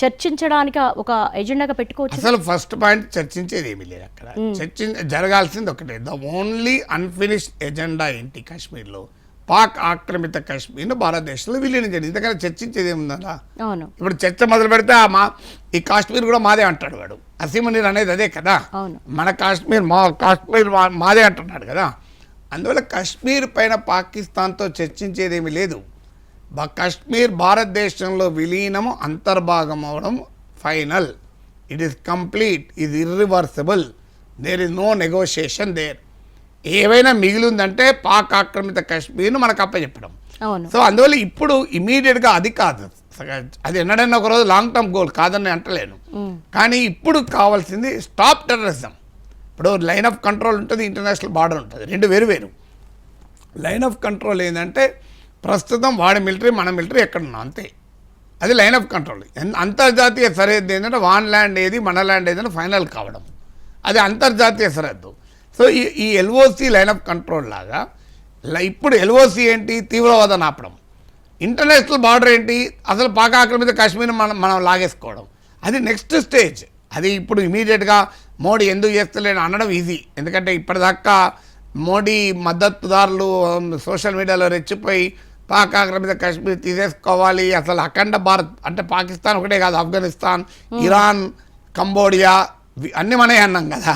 చర్చించడానికి ఒక ఎజెండాగా పెట్టుకోవచ్చు. అసలు ఫస్ట్ పాయింట్ చర్చించేది ఏమీ లేదు అక్కడ. జరగాల్సింది ఒకటే, ద ఓన్లీ అన్ఫినిష్డ్ ఎజెండా ఏంటి కాశ్మీర్లో, పాక్ ఆక్రమిత కాశ్మీర్ను భారతదేశంలో విలీనం చేయడం. ఇంతకన్నా చర్చించేది ఏముందా? అవును. ఇప్పుడు చర్చ మొదలు పెడితే ఈ కాశ్మీర్ కూడా మాదే అంటాడు వాడు. అసీమునీర్ అనేది అదే కదా, మన కాశ్మీర్ కాశ్మీర్ మాదే అంటున్నాడు కదా. అందువల్ల కాశ్మీర్ పైన పాకిస్తాన్తో చర్చించేదేమీ లేదు. కాశ్మీర్ భారతదేశంలో విలీనము అంతర్భాగం అవడం final. It is complete, is irreversible, there is no negotiation there. ఏవైనా మిగిలిందంటే పాక్ ఆక్రమిత కాశ్మీర్ను మనకు అప్పచెప్పడం. సో అందువల్ల ఇప్పుడు ఇమీడియట్గా అది కాదు, అది ఎన్నడైనా ఒకరోజు లాంగ్ టర్మ్ గోల్ కాదని అంటలేను. కానీ ఇప్పుడు కావాల్సింది స్టాప్ టెర్రరిజం. ఇప్పుడు లైన్ ఆఫ్ కంట్రోల్ ఉంటుంది, ఇంటర్నేషనల్ బార్డర్ ఉంటుంది, రెండు వేరు. లైన్ ఆఫ్ కంట్రోల్ ఏంటంటే ప్రస్తుతం వాడి మిలిటరీ మన మిలిటరీ ఎక్కడున్నాం అంతే, అది లైన్ ఆఫ్ కంట్రోల్. అంతర్జాతీయ సరిహద్దు ఏంటంటే వాన్ ల్యాండ్ ఏది మన ల్యాండ్ ఏదైనా ఫైనల్ కావడం, అది అంతర్జాతీయ సరిహద్దు. సో ఈ ఎల్ఓసి లైన్ ఆఫ్ కంట్రోల్ లాగా ఇప్పుడు ఎల్ఓసి ఏంటి, తీవ్రవాదాన్ని ఆపడం. ఇంటర్నేషనల్ బార్డర్ ఏంటి, అసలు పాక్ ఆక్రమిత కాశ్మీర్ మనం లాగేసుకోవడం. అది నెక్స్ట్ స్టేజ్. అది ఇప్పుడు ఇమీడియట్గా మోడీ ఎందుకు చేస్తలేని అనడం ఈజీ, ఎందుకంటే ఇప్పటిదాకా మోడీ మద్దతుదారులు సోషల్ మీడియాలో రెచ్చిపోయి పాక్ ఆక్రమిత కాశ్మీర్ తీసేసుకోవాలి, అసలు అఖండ భారత్ అంటే పాకిస్తాన్ ఒకటే కాదు, ఆఫ్ఘనిస్తాన్, ఇరాన్, కంబోడియా అన్ని మనే అన్నాం కదా.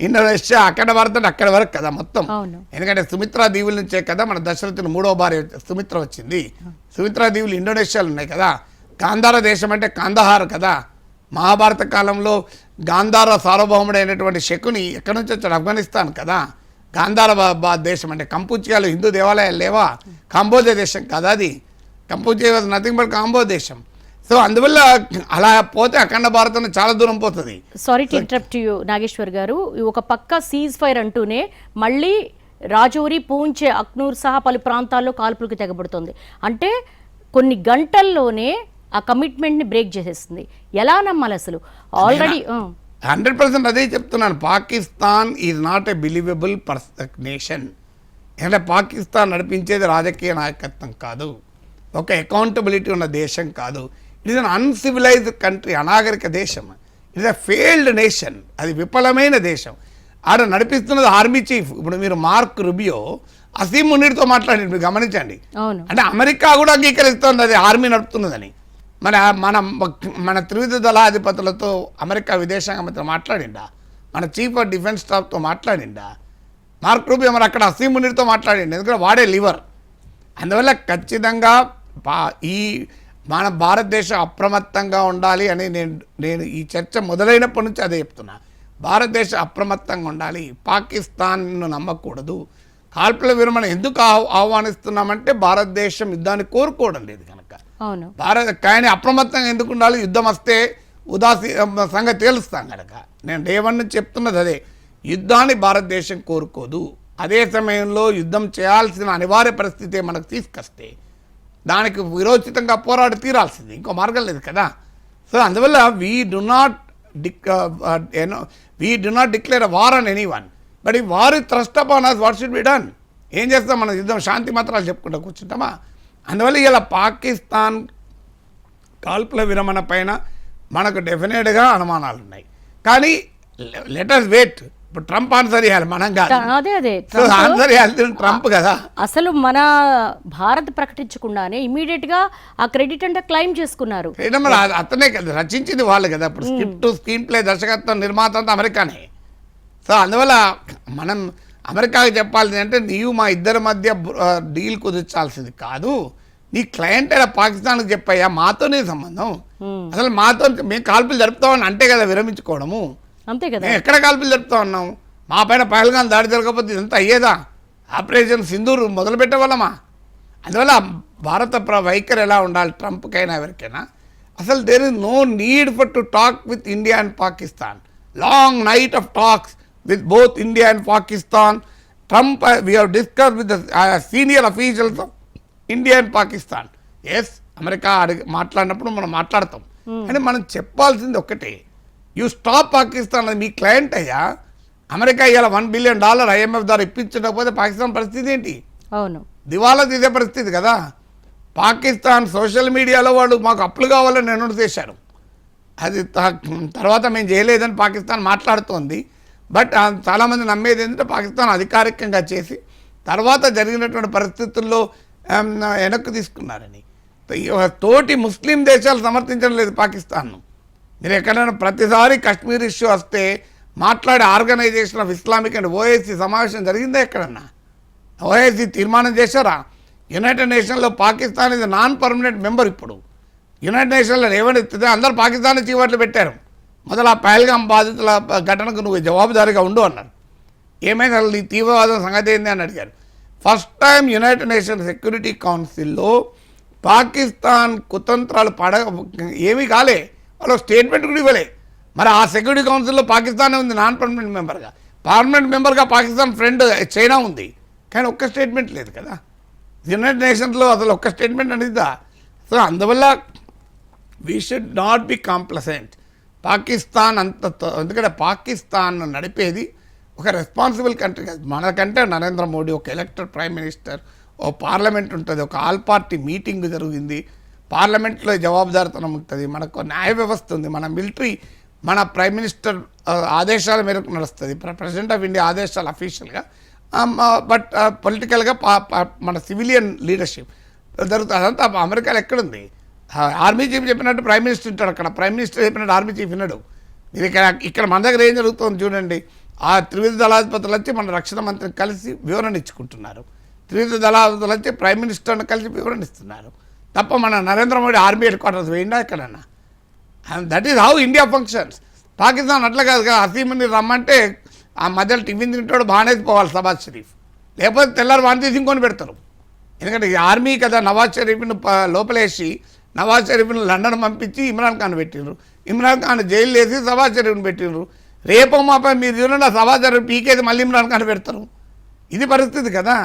ఇండోనేషియా అఖండ భారత్ అంటే అక్కడి వరకు కదా మొత్తం. ఎందుకంటే సుమిత్రా దీవుల నుంచే కదా మన దశరథుని 3వ భార్య సుమిత్ర వచ్చింది. సుమిత్రా దీవులు ఇండోనేషియాలో ఉన్నాయి కదా. గాంధార దేశం అంటే కాందహార్ కదా. మహాభారత కాలంలో గాంధార సార్వభౌముడైనటువంటి శకుని ఎక్కడి నుంచి వచ్చాడు, ఆఫ్ఘనిస్తాన్ కదా. గాంధార దేశం అంటే కంపూచియాలో హిందూ దేవాలయాలు లేవా, కాంబోజా దేశం కదా అది. కంపూచియా వాజ్ నథింగ్ బట్ కాంబో దేశం. సో అందువల్ల అలా పోతే అఖండ భారతం చాలా దూరం పోతుంది. Sorry to interrupt you Nageswar గారు, ఒక పక్క సీజ్ ఫైర్ అంటూనే మళ్ళీ రాజౌరి, పూంచ్, అక్నూర్ సహా పలు ప్రాంతాల్లో కాల్పులకు తెగబడుతుంది. అంటే కొన్ని గంటల్లోనే ఆ కమిట్మెంట్ని బ్రేక్ చేసేస్తుంది. ఎలా నమ్మాలి అసలు? ఆల్రెడీ 100% అదే చెప్తున్నాను. Pakistan is not a believable nation. ఎందుకంటే పాకిస్తాన్ నడిపించేది రాజకీయ నాయకత్వం కాదు, ఒక అకౌంటబిలిటీ ఉన్న దేశం కాదు. It is an uncivilised country, అనాగరిక దేశం. It is a failed nation, అది విఫలమైన దేశం. ఆడ నడిపిస్తున్నది ఆర్మీ చీఫ్. ఇప్పుడు మీరు మార్క్ రుబియో అసీం మునీర్తో మాట్లాడి మీరు గమనించండి. అంటే అమెరికా కూడా అంగీకరిస్తుంది అది ఆర్మీ నడుపుతున్నదని. మన త్రివిధ దళాధిపతులతో అమెరికా విదేశాంగ మంత్రి మాట్లాడిండా, మన చీఫ్ ఆఫ్ డిఫెన్స్ స్టాఫ్తో మాట్లాడిండా, మార్క్ రూబియో మరి అక్కడ అసీం మునీర్తో మాట్లాడిండు, ఎందుకంటే వాడే లివర్. అందువల్ల ఖచ్చితంగా ఈ మన భారతదేశం అప్రమత్తంగా ఉండాలి అని నేను ఈ చర్చ మొదలైనప్పటి నుంచి అదే చెప్తున్నా. భారతదేశం అప్రమత్తంగా ఉండాలి, పాకిస్తాన్ను నమ్మకూడదు. కాల్పుల విరమణ ఎందుకు ఆహ్వానిస్తున్నామంటే భారతదేశం యుద్ధాన్ని కోరుకోవడం లేదు కనుక. కానీ అప్రమత్తంగా ఎందుకు ఉండాలి, యుద్ధం వస్తే సంగతి తేలుస్తాం కనుక. నేను డే 1 నుంచి చెప్తున్నది అదే, యుద్ధాన్ని భారతదేశం కోరుకోదు. అదే సమయంలో యుద్ధం చేయాల్సిన అనివార్య పరిస్థితి మనకు తీసుకొస్తే దానికి విరోచితంగా పోరాడి తీరాల్సింది, ఇంకో మార్గం లేదు కదా. సో అందువల్ల we do not declare a war on anyone, but ఈ war thrust upon us, what should be done? ఏం చేస్తాం మనం? యుద్ధం శాంతి మాత్రాలు చెప్పుకుంటూ కూర్చుంటామా? అందువల్ల ఇలా పాకిస్తాన్ కాల్పుల విరమణ పైన మనకు డెఫినెట్గా అనుమానాలు ఉన్నాయి. కానీ లెట్ us వెయిట్. ఇప్పుడు ట్రంప్ ఆన్సర్ ఇవ్వాలి, మనం కాదు. ఆన్సర్ ఇవ్వాలి ట్రంప్ కదా. అసలు మన భారత్ ప్రకటించకుండానే ఇమీడియట్ గా ఆ క్రెడిట్ అంటే క్లెయిమ్ చేసుకున్నారు. అతనే కదా రచించింది, వాళ్ళు కదా. ఇప్పుడు స్క్రిప్ట్, స్క్రీన్ ప్లే, దర్శకత్వం, నిర్మాత అంతా అమెరికానే. సో అందువల్ల మనం అమెరికాకి చెప్పాల్సింది అంటే, నీవు మా ఇద్దరి మధ్య డీల్ కుదిర్చాల్సింది కాదు, నీ క్లయింట్ అయినా పాకిస్తాన్కి చెప్పాయా, మాతోనే సంబంధం. అసలు మాతో మేము కాల్పులు జరుపుతామని అంటే కదా విరమించుకోవడము, అంతే కదా. మేము ఎక్కడ కాల్పులు జరుపుతా ఉన్నాం? మా పైన పహల్గాన్ దాడి జరగకపోతే ఇదంతా అయ్యేదా? ఆపరేషన్ సింధూర్ మొదలు పెట్టేవాళ్ళమా? అందువల్ల భారత వైఖరి ఎలా ఉండాలి ట్రంప్కైనా ఎవరికైనా, అసలు there is no need for to talk with India and Pakistan. Long night of talks with both India and Pakistan. Trump, we have discussed with the senior officials of India and Pakistan. Yes, America మాట్లాడినప్పుడు మనం మాట్లాడతాం, కానీ మనం చెప్పాల్సింది ఒక్కటే, యూ స్టాప్ పాకిస్తాన్. అది మీ క్లయింట్ అయ్యా. అమెరికా ఇవాళ $1 బిలియన్ IMF ద్వారా ఇప్పించకపోతే పాకిస్తాన్ పరిస్థితి ఏంటి? అవును, దివాలా తీసే పరిస్థితి కదా. పాకిస్తాన్ సోషల్ మీడియాలో వాళ్ళు మాకు అప్పులు కావాలని అనౌన్స్ చేశారు. అది తర్వాత మేము చేయలేదని పాకిస్తాన్ మాట్లాడుతోంది. బట్ చాలామంది నమ్మేది ఏంటంటే పాకిస్తాన్ అధికారికంగా చేసి తర్వాత జరిగినటువంటి పరిస్థితుల్లో వెనక్కు తీసుకున్నారని. తోటి ముస్లిం దేశాలు సమర్థించడం లేదు పాకిస్తాన్ను. మీరు ఎక్కడైనా ప్రతిసారి కశ్మీర్ ఇష్యూ వస్తే మాట్లాడే organisation of Islamic and OIC సమావేశం జరిగిందా ఎక్కడన్నా? ఓఐసీ తీర్మానం చేశారా? యునైటెడ్ నేషన్లో పాకిస్తాన్ ఇది నాన్ పర్మనెంట్ మెంబర్. ఇప్పుడు యునైటెడ్ నేషన్లో ఏమనిస్తుంది, అందరూ పాకిస్తాన్ చీవట్లు పెట్టారు. మొదలు ఆ పహల్గామ్ బాధితుల ఘటనకు నువ్వు జవాబుదారీగా ఉండు అన్నారు. ఏమైనా అసలు ఈ తీవ్రవాదం సంగతి ఏంది అని అడిగారు. First time United nations security కౌన్సిల్లో పాకిస్తాన్ కుతంత్రాలు ఏమీ కాలే, వాళ్ళు స్టేట్మెంట్ కూడా ఇవ్వలే. మరి ఆ సెక్యూరిటీ కౌన్సిల్లో పాకిస్తానే ఉంది నాన్ పర్మనెంట్ మెంబర్గా. పర్మనెంట్ మెంబర్గా పాకిస్తాన్ ఫ్రెండ్ చైనా ఉంది, కానీ ఒక్క స్టేట్మెంట్ లేదు కదా. యునైటెడ్ నేషన్స్లో అసలు ఒక్క స్టేట్మెంట్ అనేదా? సో అందువల్ల we should not be complacent. Pakistan ఎందుకంటే పాకిస్తాన్ నడిపేది ఒక రెస్పాన్సిబుల్ కంట్రీ కాదు. మనకంటే నరేంద్ర మోడీ ఒక ఎలక్టెడ్ ప్రైమ్ మినిస్టర్, ఓ పార్లమెంట్ ఉంటుంది, ఒక ఆల్ పార్టీ మీటింగ్ జరిగింది, పార్లమెంట్లో జవాబుదారితనం ఉంటుంది, మనకు న్యాయ వ్యవస్థ ఉంది, మన మిలిటరీ మన ప్రైమ్ మినిస్టర్ ఆదేశాల మేరకు నడుస్తుంది, ప్రెసిడెంట్ ఆఫ్ ఇండియా ఆదేశాలు అఫీషియల్గా, బట్ పొలిటికల్గా మన సివిలియన్ లీడర్షిప్ జరుగుతుంది. అదంతా అమెరికాలో ఎక్కడుంది? ఆర్మీ చీఫ్ చెప్పినట్టు ప్రైమ్ మినిస్టర్ ఉంటాడు, అక్కడ ప్రైమ్ మినిస్టర్ చెప్పినట్టు ఆర్మీ చీఫ్ వినడు. మీరు ఇక్కడ మన దగ్గర ఏం జరుగుతుంది చూడండి. ఆ త్రివిధ దళాధిపతులు వచ్చి మన రక్షణ మంత్రిని కలిసి వివరణ ఇచ్చుకుంటున్నారు, త్రివిధ దళాధిపతులు వచ్చి ప్రైమ్ మినిస్టర్ని కలిసి వివరణ ఇస్తున్నారు తప్ప మన Narendra Modi army headquarters వేయండా ఎక్కడన్నా? And that is how India functions. Pakistan అట్లా కాదు కదా, హసీముని రమ్మంటే ఆ మధ్యలో టిఫిన్ తింటాడు బాగానే పోవాలి షబాజ్ షరీఫ్, లేకపోతే తెల్లారు వాడిని తీసి ఇంకొని పెడతారు. ఎందుకంటే ఆర్మీ కదా నవాజ్ షరీఫ్ను లోపలేసి నవాజ్ షరీఫ్ను లండన్ పంపించి ఇమ్రాన్ ఖాన్ పెట్టిండ్రు, ఇమ్రాన్ ఖాన్ జైలు వేసి షబాజ్ షరీఫ్ని పెట్టిండ్రు. రేపో మాపై మీరు చూడండి షబాజ్ షరీఫ్ పీకేది మళ్ళీ ఇమ్రాన్ ఖాన్ పెడతారు. ఇది పరిస్థితి కదా.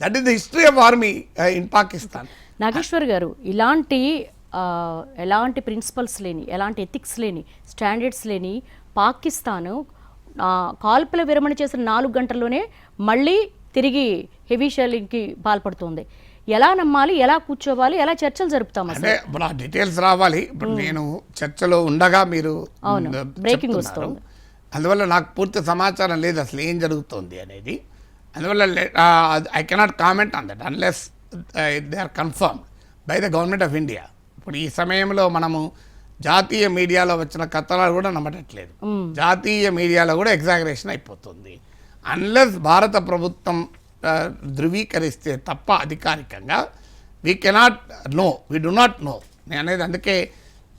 That is the history of army in Pakistan. Nageswar గారు, ఎలాంటి ప్రిన్సిపల్స్ లేని, ఎలాంటి ఎథిక్స్ లేని, స్టాండర్డ్స్ లేని పాకిస్తాను కాల్పుల విరమణ చేసిన 4 గంటల్లోనే మళ్ళీ తిరిగి హెవీ షెల్లింగ్కి పాల్పడుతుంది. ఎలా నమ్మాలి, ఎలా కూర్చోవాలి, ఎలా చర్చలు జరుపుతాం? అంటే ఇప్పుడు ఆ డీటెయిల్స్ రావాలి. ఇప్పుడు నేను చర్చలో ఉండగా మీరు బ్రేకింగ్ వస్తుంది, అందువల్ల నాకు పూర్తి సమాచారం లేదు అసలు ఏం జరుగుతుంది అనేది. అందువల్ల I cannot comment on that unless they are confirm by the government of India. ఇప్పుడు ఈ సమయంలో మనము జాతీయ మీడియాలో వచ్చిన కథనాలు కూడా నమ్మటట్లేదు, జాతీయ మీడియాలో కూడా ఎగ్జాగరేషన్ అయిపోతుంది. అన్లెస్ భారత ప్రభుత్వం ధృవీకరిస్తే తప్ప అధికారికంగా we cannot know, we do not know. నేను అనేది అందుకే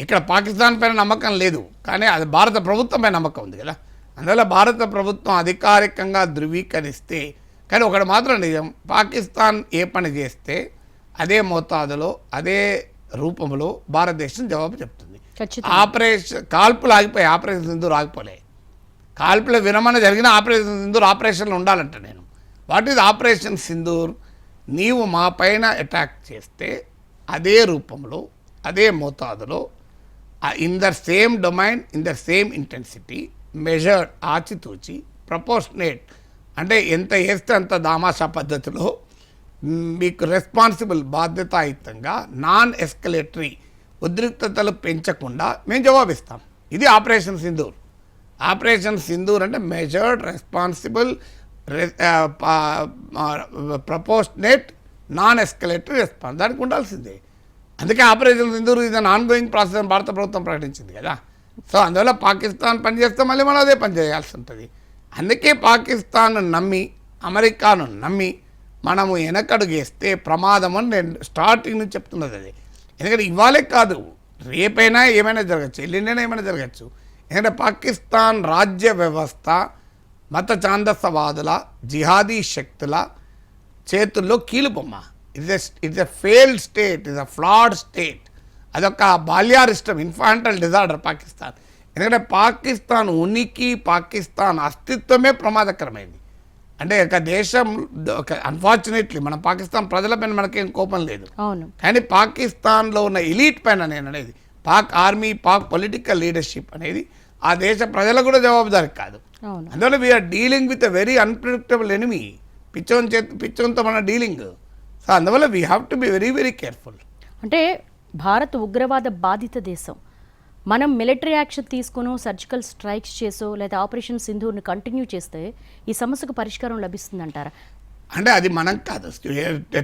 ఇక్కడ పాకిస్తాన్ పైన నమ్మకం లేదు, కానీ అది భారత ప్రభుత్వం పైన నమ్మకం ఉంది కదా. అందువల్ల భారత ప్రభుత్వం అధికారికంగా ధృవీకరిస్తే, కానీ ఒకటి మాత్రం నిజం, పాకిస్తాన్ ఏ పని చేస్తే అదే మోతాదులో అదే రూపంలో భారతదేశం జవాబు చెప్తుంది. ఆపరేషన్ కాల్పులు ఆగిపోయి, ఆపరేషన్ సింధూర్ ఆగిపోలే, కాల్పుల విరమణ జరిగిన ఆపరేషన్ సింధూర్ ఆపరేషన్లు ఉండాలంట. నేను వాట్ ఈజ్ ఆపరేషన్ సింధూర్? నీవు మా పైన అటాక్ చేస్తే అదే రూపంలో అదే మోతాదులో in the same domain in the same intensity measured, ఆచితూచి, ప్రపోర్షనేట్, అంటే ఎంత వేస్తే అంత దామాషా పద్ధతిలో మీకు రెస్పాన్సిబుల్ బాధ్యతాయుతంగా నాన్ ఎస్కలేటరీ ఉద్రిక్తతలు పెంచకుండా మేము జవాబిస్తాం. ఇది ఆపరేషన్ సింధూర్. ఆపరేషన్ సింధూర్ అంటే measured, responsible, proportionate, non escalatory response, దానికి ఉండాల్సిందే. అందుకే ఆపరేషన్ సింధూర్ ఇది ఆన్ గోయింగ్ ప్రాసెస్ అని భారత ప్రభుత్వం ప్రకటించింది కదా. సో అందువల్ల పాకిస్తాన్ పని చేస్తే మళ్ళీ మనం అదే పని చేయాల్సి ఉంటుంది. అందుకే పాకిస్తాన్ నమ్మి, అమెరికాను నమ్మి మనము వెనకడుగేస్తే ప్రమాదం అని నేను స్టార్టింగ్ నుంచి చెప్తున్నది అది. ఎందుకంటే ఇవాళే కాదు, రేపైనా ఏమైనా జరగచ్చు, ఎల్లుండైనా ఏమైనా జరగచ్చు. ఎందుకంటే పాకిస్తాన్ రాజ్య వ్యవస్థ మత ఛాందసవాదుల జిహాదీ శక్తుల చేతుల్లో కీలుబొమ్మ. It's a failed state, it's a flawed state. అదొక బాల్యారిష్టం, ఇన్ఫాంటల్ డిజార్డర్ పాకిస్తాన్. ఎందుకంటే పాకిస్తాన్ ఉనికి, పాకిస్తాన్ అస్తిత్వమే ప్రమాదకరమైంది. అంటే ఒక దేశం, అన్ఫార్చునేట్లీ మన పాకిస్తాన్ ప్రజలపైన మనకేం కోపం లేదు, కానీ పాకిస్తాన్లో ఉన్న ఎలీట్ పైన నేను అనేది, Pak army, Pak political leadership అనేది ఆ దేశ ప్రజలకు కూడా జవాబుదారి కాదు. అందువల్ల we are dealing with a very unpredictable enemy. పిచ్చోన్తో మన డీలింగ్. సో అందువల్ల we have to be very very careful. అంటే భారత్ ఉగ్రవాద బాధిత దేశం. మనం మిలిటరీ యాక్షన్ తీసుకునో, సర్జికల్ స్ట్రైక్స్ చేసో, లేదా ఆపరేషన్ సింధూర్ని కంటిన్యూ చేస్తే ఈ సమస్యకు పరిష్కారం లభిస్తుందంటారా? అంటే అది మనం కాదు,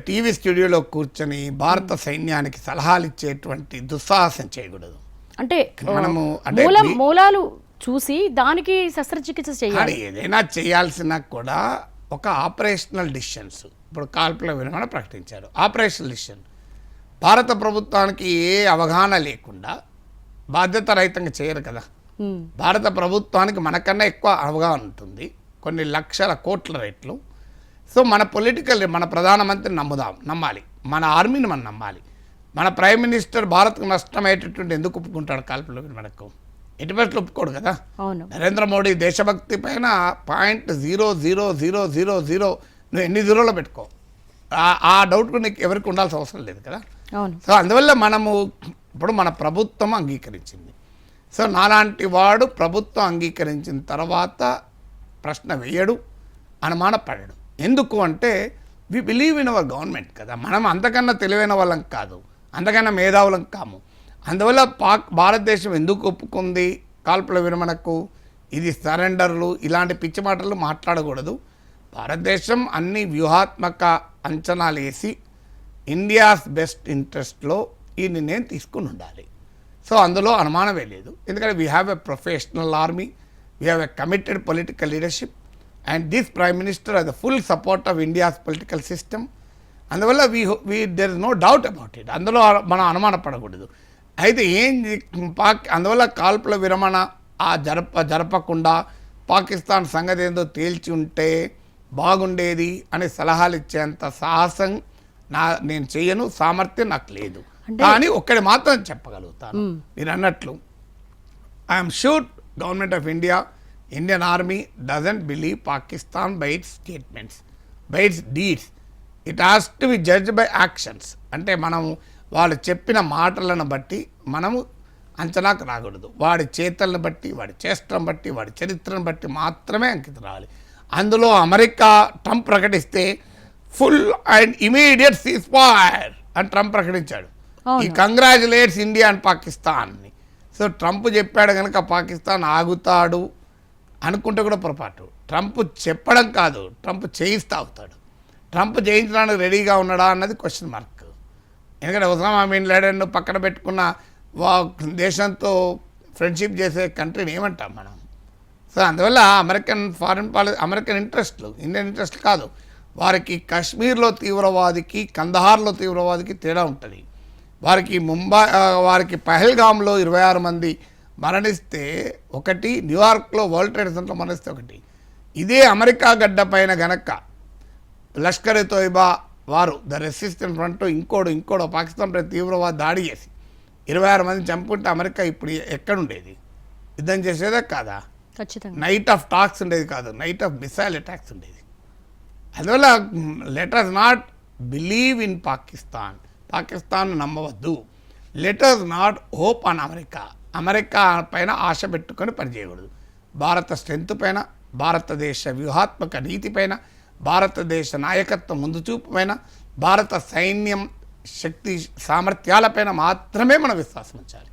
టీవీ స్టూడియోలో కూర్చొని భారత సైన్యానికి సలహాలు ఇచ్చేటువంటి దుస్సాహసం చేయకూడదు. అంటే మనము అంటే మూలాలు చూసి దానికి శస్త్రచికిత్స చేయాలి. ఏదైనా చేయాల్సిన కూడా ఒక ఆపరేషనల్ డిసిషన్స్. ఇప్పుడు కాల్పుల విరమణ ప్రకటించారు, ఆపరేషనల్ డిసిషన్. భారత ప్రభుత్వానికి ఏ అవగాహన లేకుండా బాధ్యత రహితంగా చేయరు కదా. భారత ప్రభుత్వానికి మనకన్నా ఎక్కువ అవగాహన ఉంటుంది, కొన్ని లక్షల కోట్ల రేట్లు. సో మన మన ప్రధానమంత్రిని నమ్మాలి, మన ఆర్మీని మనం నమ్మాలి. మన ప్రైమ్ మినిస్టర్ భారత్కు నష్టమయ్యేటటువంటి ఎందుకు ఒప్పుకుంటాడు కాల్పుల విరమణకు? ఎటు పరిస్థితులు ఒప్పుకోడు కదా. నరేంద్ర మోడీ దేశభక్తి పైన 0.00000 నువ్వు ఎన్ని జీరోలో పెట్టుకో, ఆ డౌట్ నీకు ఎవరికి ఉండాల్సిన అవసరం లేదు కదా. సో అందువల్ల మనము ఇప్పుడు మన ప్రభుత్వం అంగీకరించింది. సో నాలాంటి వాడు ప్రభుత్వం అంగీకరించిన తర్వాత ప్రశ్న వేయడు, అనుమానపడడు. ఎందుకు అంటే we believe in our government కదా. మనం అంతకన్నా తెలివైన వాళ్ళం కాదు, అంతకన్నా మేధావులం కాము. అందువల్ల భారతదేశం ఎందుకు ఒప్పుకుంది కాల్పుల విరమణకు? ఇది సరెండర్లు ఇలాంటి పిచ్చి మాటలు మాట్లాడకూడదు. భారతదేశం అన్ని వ్యూహాత్మక అంచనాలు వేసి ఇండియాస్ బెస్ట్ ఇంట్రెస్ట్లో ఈ నిర్ణయం తీసుకుని ఉండాలి. సో అందులో అనుమానమే లేదు. ఎందుకంటే we have a professional army, we have a committed political leadership, and this prime minister has the full support of India's political system. అందువల్ల there is no doubt about it. అందులో మనం అనుమానపడకూడదు. అయితే అందువల్ల కాల్పుల విరమణ జరపకుండా పాకిస్తాన్ సంగతి ఏందో తేల్చి ఉంటే బాగుండేది అని సలహాలు ఇచ్చేంత సాహసం నేను చేయను, సామర్థ్యం నాకు లేదు. కానీ ఒక్కడి మాత్రం చెప్పగలుగుతాను, మీరు అన్నట్లు I'm sure government of India, Indian Army doesn't believe Pakistan by its statements, by its deeds. It has to be judged by actions. అంటే మనము వాళ్ళు చెప్పిన మాటలను బట్టి మనము అంచనాకు రాకూడదు. వాడి చేతలను బట్టి, వాడి చేష్టలను బట్టి, వాడి చరిత్రను బట్టి మాత్రమే అంకితం రావాలి. అందులో అమెరికా ట్రంప్ ప్రకటిస్తే full and immediate cease fire అని ట్రంప్ ప్రకటించాడు. ఈ కంగ్రాచులేట్స్ ఇండియా అండ్ పాకిస్తాన్ని. సో ట్రంప్ చెప్పాడు కనుక పాకిస్తాన్ ఆగుతాడు అనుకుంటే కూడా పొరపాటు. ట్రంప్ చెప్పడం కాదు, ట్రంప్ చేయిస్తా అవుతాడు. ట్రంప్ చేయించడానికి రెడీగా ఉన్నాడా అన్నది క్వశ్చన్ మార్క్. ఎందుకంటే ఒసామా బిన్ లాడెన్ పక్కన పెట్టుకున్న దేశంతో ఫ్రెండ్షిప్ చేసే కంట్రీని ఏమంటాం మనం? సో అందువల్ల అమెరికన్ ఫారిన్ పాలసీ, అమెరికన్ ఇంట్రెస్ట్లు ఇండియన్ ఇంట్రెస్ట్ కాదు. వారికి కాశ్మీర్లో తీవ్రవాదికి, కందహార్లో తీవ్రవాదికి తేడా ఉంటుంది. వారికి పహల్గామ్లో 26 మంది మరణిస్తే ఒకటి, న్యూయార్క్లో వరల్డ్ ట్రేడ్ సెంటర్లో మరణిస్తే ఒకటి. ఇదే అమెరికా గడ్డ పైన గనక లష్కర్ ఎ తోయిబా వారు ద రెసిస్టెంట్ ఫ్రంట్ ఇంకోడు పాకిస్తాన్ పై తీవ్రవాద దాడి చేసి 26 మంది చంపుకుంటే అమెరికా ఇప్పుడు ఎక్కడుండేది? యుద్ధం చేసేదా కాదా? నైట్ ఆఫ్ టాక్స్ ఉండేది కాదు, నైట్ ఆఫ్ మిసైల్ అటాక్స్ ఉండేది. అందువల్ల let us not believe in Pakistan నమ్మవద్దు. Let us not hope on America పైన ఆశ పెట్టుకొని పనిచేయకూడదు. భారత స్ట్రెంత్ పైన, భారతదేశ వ్యూహాత్మక నీతి పైన, భారతదేశ నాయకత్వం ముందు చూపు పైన, భారత సైన్యం శక్తి సామర్థ్యాలపైన మాత్రమే మనం విశ్వాసం ఉంచాలి.